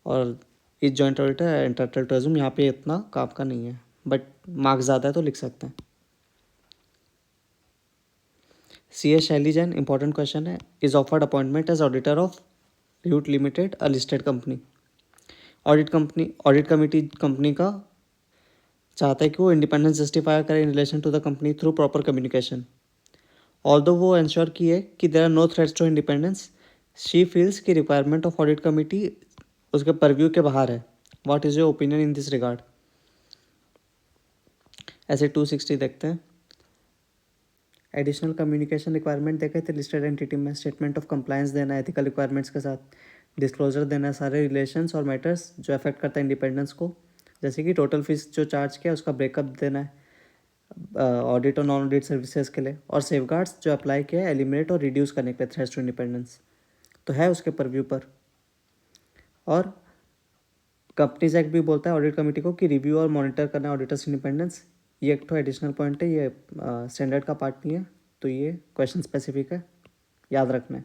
और इस joint auditor entitle to assume यहाँ पे इतना काम का नहीं है, बट मार्क्स ज़्यादा है तो लिख सकते हैं। CS Shaili Jain, important question है, is offered appointment as auditor of RUT limited a listed company. Audit committee company का चाहता है कि वो इंडिपेंडेंस जस्टिफाई करे in relation to the company through proper communication. Although वो इंश्योर की है कि there are no threats to independence, she feels की रिक्वायरमेंट ऑफ ऑडिट कमिटी उसके परव्यू के बाहर है। What is your opinion in this regard? ऐसे 260 देखते हैं। एडिशनल कम्युनिकेशन रिक्वायरमेंट देखे थे लिस्टेड एंटिटी में। स्टेटमेंट ऑफ कंप्लायंस देना है एथिकल रिक्वायरमेंट्स के साथ, डिस्क्लोजर देना है सारे रिलेशंस और मैटर्स जो अफेक्ट करता है इंडिपेंडेंस को, जैसे कि टोटल फीस जो चार्ज किया उसका ब्रेकअप देना है ऑडिट और नॉन ऑडिट सर्विसेज के लिए, और सेफगार्ड्स जो अप्लाई किया है एलिमिनेट और रिड्यूस करने के लिए थ्रेट्स टू इंडिपेंडेंस, तो है उसके परव्यू पर। और कंपनीज एक्ट भी बोलता है ऑडिट कमेटी को कि रिव्यू और मॉनिटर करना ऑडिटर्स इंडिपेंडेंस। ये एक तो एडिशनल पॉइंट है, ये स्टैंडर्ड का पार्ट नहीं है, तो ये क्वेश्चन स्पेसिफिक है, याद रखना है।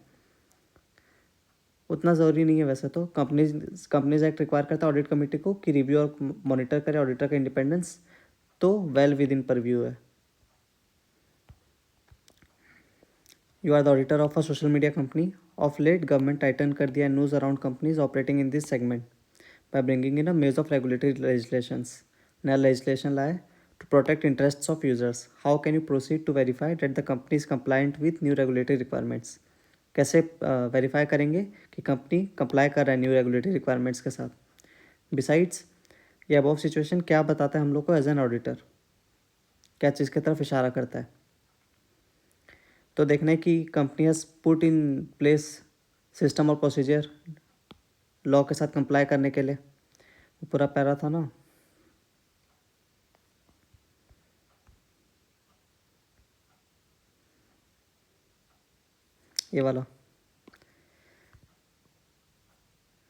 उतना ज़रूरी नहीं है वैसे तो। कंपनीज एक्ट रिक्वायर करता है ऑडिट कमेटी को कि रिव्यू और मॉनिटर करे ऑडिटर का इंडिपेंडेंस तो वेल विद इन परव्यू है। You are the auditor of a social media company. Of late government tighten कर दिया noose around companies operating in this segment by bringing in a maze of regulatory legislations. नया legislation लाए to protect interests of users. How can you proceed to verify that the company is compliant with new regulatory requirements. कैसे verify करेंगे कि company comply कर रहा है new regulatory requirements के साथ। बिसाइड्स, ये अबव सिचुएशन क्या बताता है हम लोग को एज एन ऑडिटर, क्या चीज़ की तरफ इशारा करता है। तो देखना है कि company has put in place system और प्रोसीजर लॉ के साथ कंप्लाई करने के लिए। पूरा पैरा था ना, ये वाला।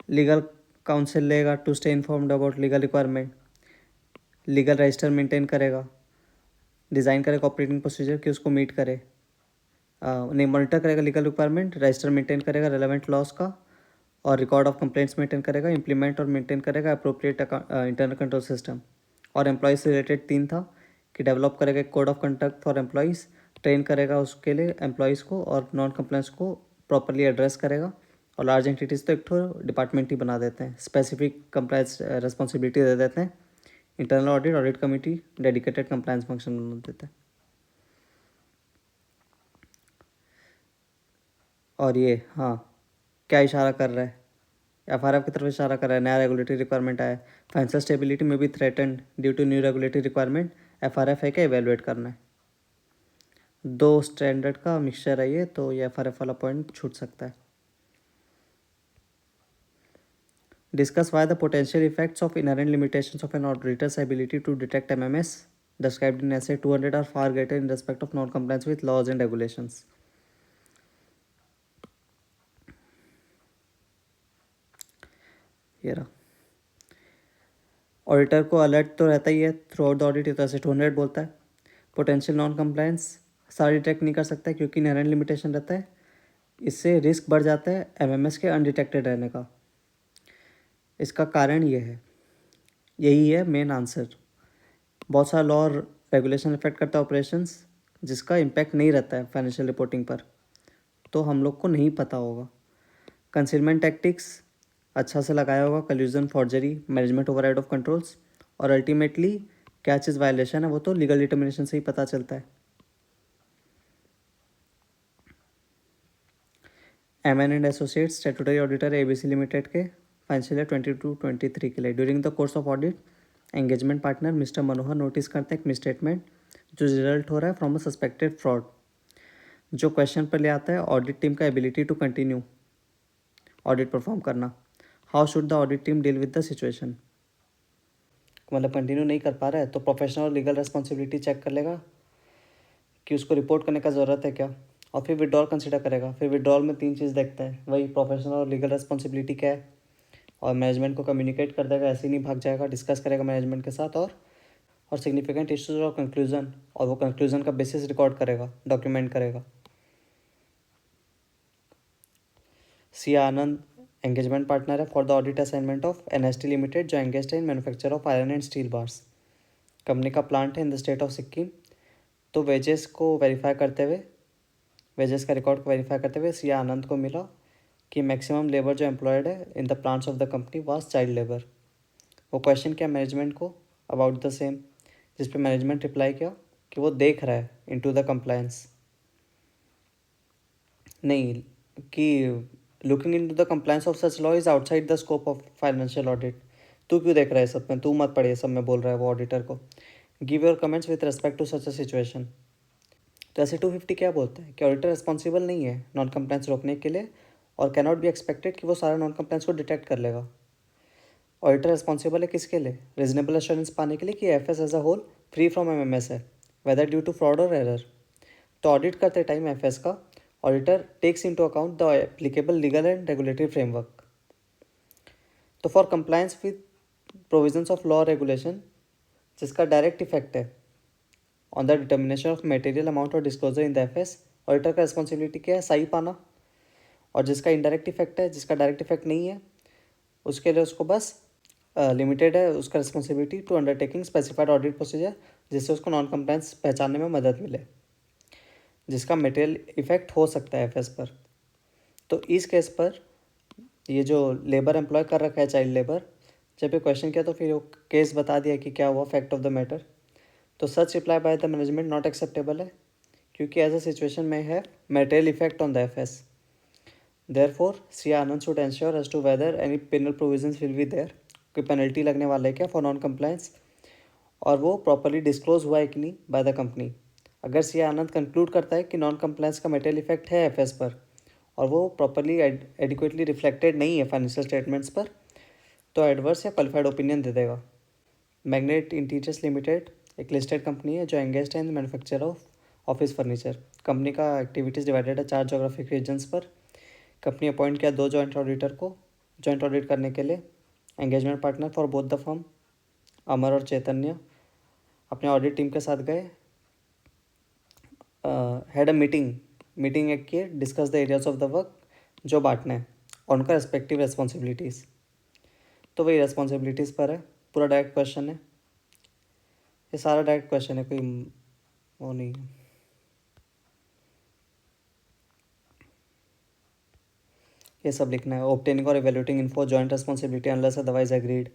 लीगल काउंसिल लेगा to stay informed about legal requirement. Legal register maintain करेगा, डिज़ाइन करेगा ऑपरेटिंग प्रोसीजर कि उसको मीट करे, नहीं मॉनिटर करेगा लीगल रिक्वायरमेंट, रजिस्टर मेंटेन करेगा रेलेवेंट लॉस का, और रिकॉर्ड ऑफ कंप्लेंट्स मेंटेन करेगा, इंप्लीमेंट और मेंटेन करेगा अप्रोप्रिएट इंटरनल कंट्रोल सिस्टम। और एम्प्लॉयज़ से रिलेटेड 3 था कि डेवलप करेगा एक code of conduct for employees, train करेगा उसके लिए एम्प्लॉयज़ को, और नॉन कंप्लायंस को प्रॉपरली एड्रेस करेगा। और लार्ज एंटिटीज़ तो एक ठो डिपार्टमेंट ही बना देते हैं, स्पेसिफिक कंप्लायंस रिस्पॉन्सिबिलिटी दे देते हैं। Internal audit committee dedicated compliance function बना देते हैं। और ये हाँ क्या इशारा कर रहा है, एफआरएफ की तरफ इशारा कर रहा है। नया रेगुलेटरी रिक्वायरमेंट आया, फाइनेंशियल स्टेबिलिटी में भी threatened due to new regulatory requirement. FRF है क्या, इवेलुएट करना है। 2 स्टैंडर्ड का मिक्सचर है ये, तो ये एफआरएफ वाला पॉइंट छूट सकता है। Discuss why the potential effects of inherent limitations of an auditor's ability to detect MMS described in essay 200 are far greater in respect of non-compliance with laws and regulations. ये रहा। Auditor को alert तो रहता ही है through out the audit, तो ऐसे 200 बोलता है। पोटेंशियल नॉन कंप्लायंस सारा डिटेक्ट नहीं कर सकता है क्योंकि इनहेरेंट लिमिटेशन रहता है, इससे रिस्क बढ़ जाता है एमएमएस के अनडिटेक्टेड रहने का। इसका कारण ये है, यही है मेन आंसर। बहुत सारा लॉ और रेगुलेशन इफेक्ट करता है ऑपरेशंस, जिसका इम्पैक्ट नहीं रहता है फाइनेंशियल रिपोर्टिंग पर, तो हम लोग को नहीं पता होगा। कंसीलमेंट टैक्टिक्स अच्छा से लगाया होगा, कल्यूजन, forgery, management override of controls, और अल्टीमेटली क्या चीज़ वायलेशन है वो तो लीगल डिटर्मिनेशन से ही पता चलता है। MN and associates statutory auditor ABC limited के फाइनेंशियल ईयर 22-23 के लिए during the course of audit engagement partner mister Manohar notice करते हैं एक मिसस्टेटमेंट जो रिजल्ट हो रहा है फ्रॉम अ सस्पेक्टेड फ्रॉड। जो क्वेश्चन पर ले आता है ऑडिट टीम का ability to continue audit perform करना। How should the audit team deal with the situation, मतलब कंटिन्यू नहीं कर पा रहा है तो प्रोफेशनल और लीगल रिस्पॉन्सिबिलिटी चेक कर लेगा कि उसको रिपोर्ट करने का ज़रूरत है क्या, और फिर विड्रॉल कंसिडर करेगा। फिर विड्रॉल में 3 चीज़ देखते हैं, वही प्रोफेशनल और लीगल रिस्पॉन्सिबिलिटी क्या है, और मैनेजमेंट को कम्युनिकेट कर देगा, ऐसे ही नहीं भाग जाएगा, डिस्कस करेगा मैनेजमेंट के साथ, और सिग्निफिकेंट इश्यूज और कंक्लूजन, और वो कंक्लूजन का बेसिस रिकॉर्ड करेगा, डॉक्यूमेंट करेगा। सी आनंद एंगेजमेंट पार्टनर है for the audit assignment of NST limited जो एंगेज्ड है in manufacture of iron and steel bars. Company का प्लांट है in the state of Sikkim. तो वेजेस को वेरीफाई करते हुए, वेजेस का रिकॉर्ड को वेरीफाई करते हुए सी आनंद को मिला कि मैक्सिमम लेबर जो एम्प्लॉयड है in the plants of the company was child labour. वो क्वेश्चन किया मैनेजमेंट को अबाउट द सेम, जिस पे मैनेजमेंट रिप्लाई किया कि वो देख रहा है इनटू द कंप्लायंस, नहीं कि looking into the compliance of such law is outside the scope of financial audit. तू क्यों देख रहा है सब में, तू मत पढ़, ये सब में बोल रहा है वो ऑडिटर को। Give your comments with respect to such a situation. तो ऐसे 250 क्या बोलता है कि ऑडिटर रिस्पॉन्सिबल नहीं है नॉन कंप्लायंस रोकने के लिए, और कैन नॉट बी एक्सपेक्टेड कि वो सारा नॉन कंप्लायंस को डिटेक्ट कर लेगा। ऑडिटर रिस्पॉन्सिबल है किसके लिए, रीजनेबल एश्योरेंस पाने के लिए कि FS as a whole free from MMS है, वेदर ड्यू टू फ्रॉड और एरर। तो ऑडिट करते टाइम एफएस का auditor takes into account the applicable legal and regulatory framework. तो for compliance with provisions of law regulation जिसका direct effect है on the determination of material amount और disclosure in the FS, auditor का responsibility क्या है, सही पाना। और जिसका इनडायरेक्ट इफेक्ट है, जिसका डायरेक्ट इफेक्ट नहीं है, उसके लिए उसको बस लिमिटेड है उसका responsibility to undertaking specified audit procedure, जिससे उसको नॉन कंप्लायंस पहचानने में मदद मिले, जिसका मटेरियल इफेक्ट हो सकता है एफएस पर। तो इस केस पर ये जो लेबर एम्प्लॉय कर रखा है चाइल्ड लेबर, जब ये क्वेश्चन किया तो फिर वो केस बता दिया कि क्या हुआ, फैक्ट ऑफ द मैटर। तो such reply by the management not acceptable है, क्योंकि एज अ सिचुएशन में है material effect on the FS. Therefore C Anand should ensure as to whether any penal provisions will be there, कोई penalty लगने वाला है क्या फॉर नॉन कंप्लायंस, और वो प्रॉपरली डिस्क्लोज हुआ है कि नहीं बाय द कंपनी। अगर सी आनंद कंक्लूड करता है कि नॉन कंप्लायंस का मटेरियल इफेक्ट है एफएस पर और वो प्रॉपरली एडिक्वेटली रिफ्लेक्टेड नहीं है फाइनेंशियल स्टेटमेंट्स पर, तो एडवर्स या क्वालिफाइड ओपिनियन दे देगा। मैग्नेट इंटीरियर्स लिमिटेड एक लिस्टेड कंपनी है जो एंगेज्ड है in manufacture of office furniture. Company का एक्टिविटीज़ डिवाइडेड है 4 जोग्राफिक रीजन्स पर। कंपनी अपॉइंट किया 2 जॉइंट ऑडिटर को जॉइंट ऑडिट करने के लिए। Engagement partner for both the firm Amar और चैतन्य अपने ऑडिट टीम के साथ गए, हैड अ मीटिंग एक की, discuss the areas of the work जो बांटना है और उनका रेस्पेक्टिव रेस्पॉन्सिबिलिटीज़। तो वही रेस्पॉन्सिबिलिटीज़ पर है, पूरा डायरेक्ट क्वेश्चन है, ये सारा डायरेक्ट क्वेश्चन है, कोई वो नहीं है। ये सब लिखना है। ऑब्टेनिंग और evaluating info joint responsibility unless otherwise agreed,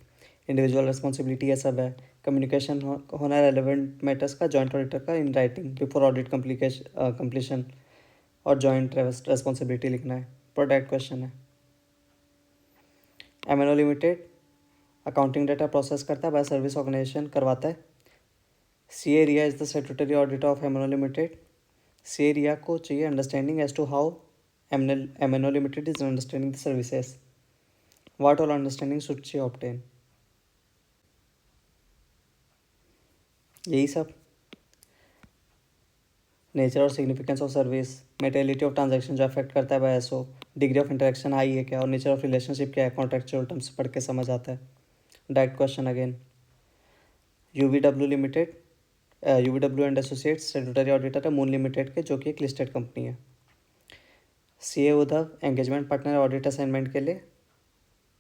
individual responsibility ये सब है। कम्युनिकेशन होना रेलेवेंट मैटर्स का जॉइंट ऑडिटर का in writing before audit completion, और जॉइंट रेस्पॉन्सिबिलिटी लिखना है। प्रोडक्ट क्वेश्चन है। MNO limited accounting data process करता है, बाय सर्विस ऑर्गेनाइजेशन करवाता है। C Riya is the statutory auditor of MNO limited. C Riya को चाहिए understanding as to how MNO limited is understanding the services, what all understanding should she obtain, यही सब। Nature और significance of service, materiality of transaction जो affect करता है by SO, degree of interaction high है क्या, और नेचर ऑफ रिलेशनशिप क्या है, कॉन्ट्रेक्चुअल टर्म्स पढ़ के समझ आता है। Direct question again. UVW and associates statutory auditor है मून लिमिटेड के, जो कि एक लिस्टेड कंपनी है। CA Uddhav engagement partner audit assignment के लिए,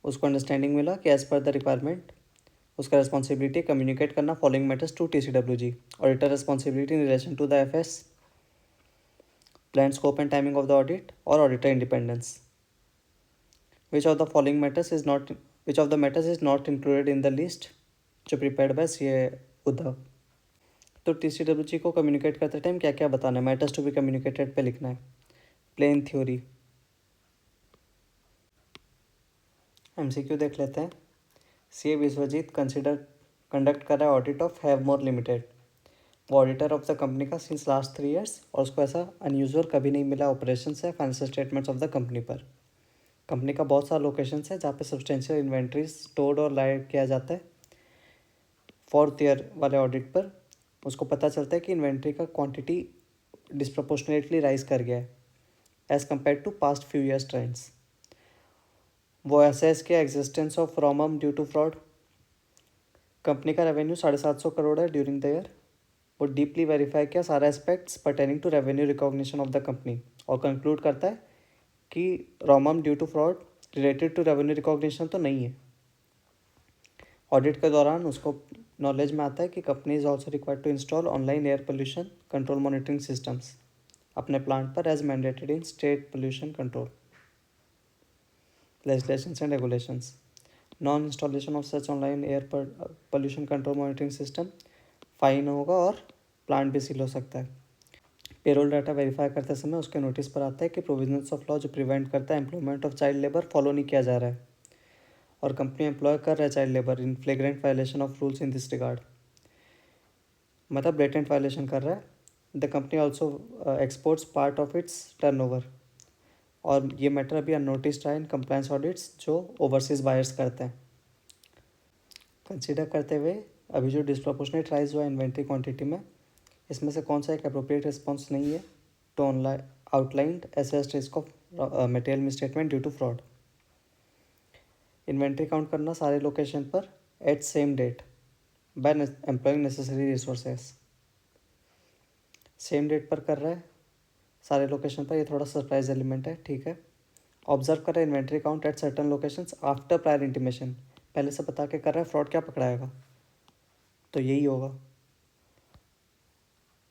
उसको अंडरस्टैंडिंग मिला कि एज पर द रिक्वायरमेंट उसका रिस्पॉन्सिबिलिटी कम्युनिकेट करना following matters to TCWG, auditor responsibility in relation to the FS, plan scope and timing of the audit, और auditor independence. Which of the matters is not included in the list जो prepared by CA Uddhav. तो TCWG को communicate करते time क्या क्या बताना है, matters to be communicated पे लिखना है। प्लेन थ्योरी MCQ देख लेते हैं। सीए विश्वजीत कंडक्ट कर रहा है ऑडिट ऑफ हैवमोर लिमिटेड। वो ऑडिटर ऑफ द कंपनी का सिंस लास्ट 3 ईयर्स, और उसको ऐसा अनयूजुअल कभी नहीं मिला ऑपरेशन से financial statements of the company पर। कंपनी का बहुत सारा लोकेशन है जहाँ पे सब्सटेंशियल इन्वेंट्री स्टोर्ड और लाइव किया जाता है। 4th ईयर वाले ऑडिट पर उसको पता चलता है कि इन्वेंट्री का क्वांटिटी डिस्प्रपोर्शनेटली राइज कर गया है as compared to past few years trends. वो एसेस किया existence of RoMM due to fraud. Company का रेवेन्यू 750 करोड़ है ड्यूरिंग द ईयर। वो डीपली वेरीफाई किया सारा aspects pertaining to revenue recognition of the company, और कंक्लूड करता है कि RoMM due to fraud related to revenue recognition तो नहीं है। ऑडिट के दौरान उसको नॉलेज में आता है कि company is also required to install online air pollution control monitoring systems अपने प्लांट पर as mandated in state pollution control legislations and regulations. Non-installation of such online air pollution control monitoring system fine होगा और plant भी seal हो सकता है। Payroll data verify करते समय उसके नोटिस पर आता है कि प्रोविजंस ऑफ लॉ जो प्रिवेंट करता है employment of child labour follow नहीं किया जा रहा है, और कंपनी एम्प्लॉय कर रहा है child labour in flagrant violation of rules in this regard, मतलब ब्लेटेंट वायलेशन कर रहा है। The company also exports part of its turnover, और ये मैटर अभी अननोटिस्ड है इन कंप्लायंस ऑडिट्स जो ओवरसीज बायर्स करते हैं। कंसीडर करते हुए अभी जो डिस्प्रपोर्शनेट राइज हुआ इन्वेंट्री क्वांटिटी में, इसमें से कौन सा एक अप्रोप्रिएट रिस्पॉन्स नहीं है to outlined assessed risk of material misstatement due to fraud. Inventory count करना सारे लोकेशन पर at same date by employing necessary resources, same date पर कर रहा है सारे लोकेशन पर, ये थोड़ा सरप्राइज एलिमेंट है, ठीक है। ऑब्जर्व कर रहा है inventory count at certain locations after prior intimation, पहले से बता के कर रहा है, फ्रॉड क्या पकड़ाएगा, तो यही होगा।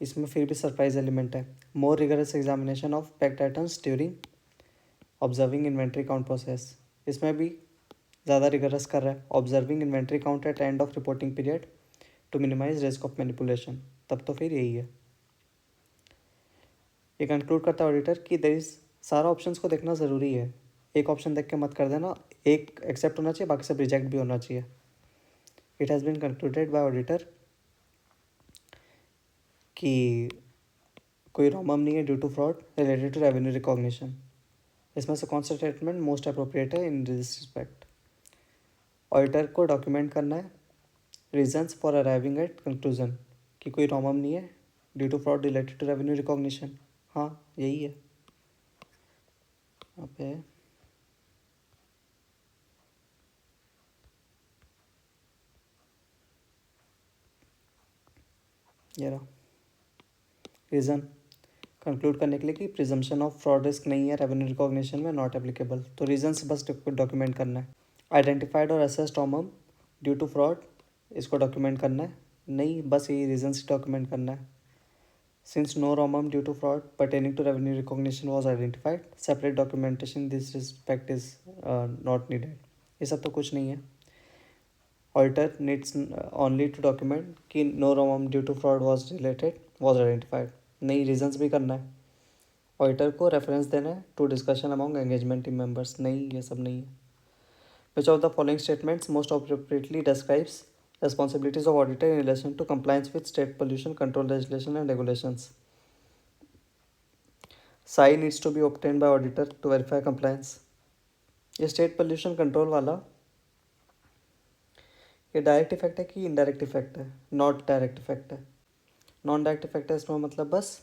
इसमें फिर भी सरप्राइज एलिमेंट है। More rigorous examination of packed items during observing inventory count process, इसमें भी ज़्यादा रिगरस कर रहा है। Observing inventory count at end of reporting period to minimise risk of manipulation, तब तो फिर यही है। ये कंक्लूड करता है ऑडिटर कि देयर इज, सारा ऑप्शंस को देखना ज़रूरी है, एक ऑप्शन देख के मत कर देना, एक एक्सेप्ट होना चाहिए, बाकी सब रिजेक्ट भी होना चाहिए। It has been concluded by auditor कि कोई रॉमम नहीं है due to fraud related to revenue recognition. इसमें से कौन सा स्टेटमेंट मोस्ट अप्रोप्रिएट है इन दिस रिस्पेक्ट? ऑडिटर को डॉक्यूमेंट करना है reasons for arriving at conclusion कि कोई रॉमम नहीं है due to fraud related to revenue recognition. हाँ, यही है। यहाँ पे ये रहा रीज़न कंक्लूड करने के लिए कि प्रिजम्पशन ऑफ फ्रॉड रिस्क नहीं है रेवेन्यू रिकॉग्निशन में, नॉट एप्लीकेबल। तो रीजंस बस डॉक्यूमेंट करना है। आइडेंटिफाइड और assessed ROMM due to fraud, इसको डॉक्यूमेंट करना है नहीं, बस यही रीजंस डॉक्यूमेंट करना है। Since no ROMM due to fraud pertaining to revenue recognition was identified, separate documentation in this respect is not needed। ये सब तो कुछ नहीं है। Auditor needs only to document कि no ROMM due to fraud was identified, नहीं reasons भी करना है। ऑडिटर को रेफरेंस देना है to discussion among engagement team members, नहीं ये सब नहीं है। Which of the following statements most appropriately describes responsibilities of auditor in relation to compliance with state pollution control legislation and regulations? Sai needs to be obtained by auditor to verify compliance। ये state pollution control वाला, ये direct effect है कि indirect effect है? Not direct effect है। Non direct effect है, इसमें मतलब बस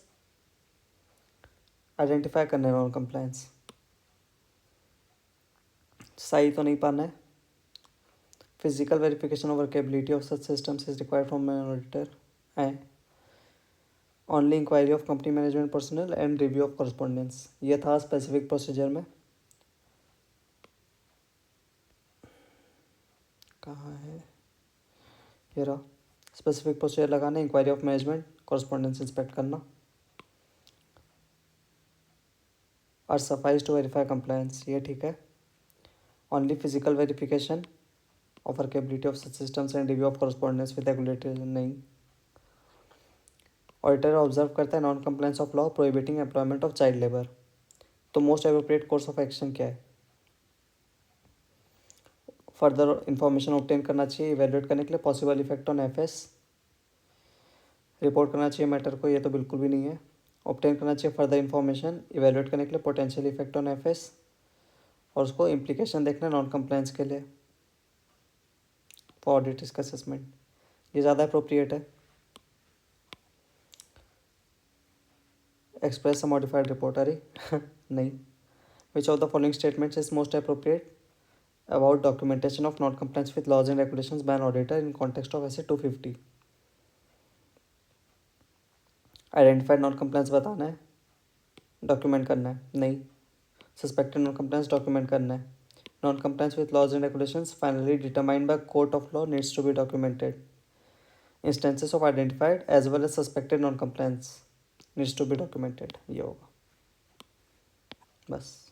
आइडेंटिफाई करना है नॉन कंप्लायंस। साई तो नहीं पाना है। Physical verification of workability of such systems is required from an auditor है। Only inquiry of company management personnel and review of correspondence, ये था स्पेसिफिक प्रोसीजर में। कहाँ है ये रहा, स्पेसिफिक प्रोसीजर लगाना, inquiry of management, correspondence inspect करना, और सफाइज टू वेरीफाई कंप्लायंस, ये ठीक है। Only physical verification of workability of such systems and review of correspondence with regulatory, नहीं। ऑडिटर ऑब्जर्व करता है non compliance of law prohibiting employment of child labour, तो most appropriate course of action क्या है? Further information obtain करना चाहिए evaluate करने के लिए possible effect on FS, report करना चाहिए मैटर को, ये तो बिल्कुल भी नहीं है। ऑब्टेन करना चाहिए फर्दर इंफॉर्मेशन इवेलुएट करने के लिए पोटेंशियल इफेक्ट ऑन एफएस, और उसको इम्प्लीकेशन देखना नॉन कंप्लायंस के लिए फॉर ऑडिट रिस्क असेसमेंट, ये ज़्यादा अप्रोप्रिएट है। एक्सप्रेस अ मॉडिफाइड रिपोर्ट, अरे नहीं। विच of the following statements is most appropriate about documentation of non-compliance with laws and regulations by an auditor in context of ऐसे 250? Identified non compliance बताना है, document करना है, नहीं। सस्पेक्टेड नॉन कंप्लायंस डॉक्यूमेंट करना है। Non compliance with laws and regulations finally determined by court of law needs to be documented. Instances of identified as well as suspected non compliance needs to be documented, ये होगा बस।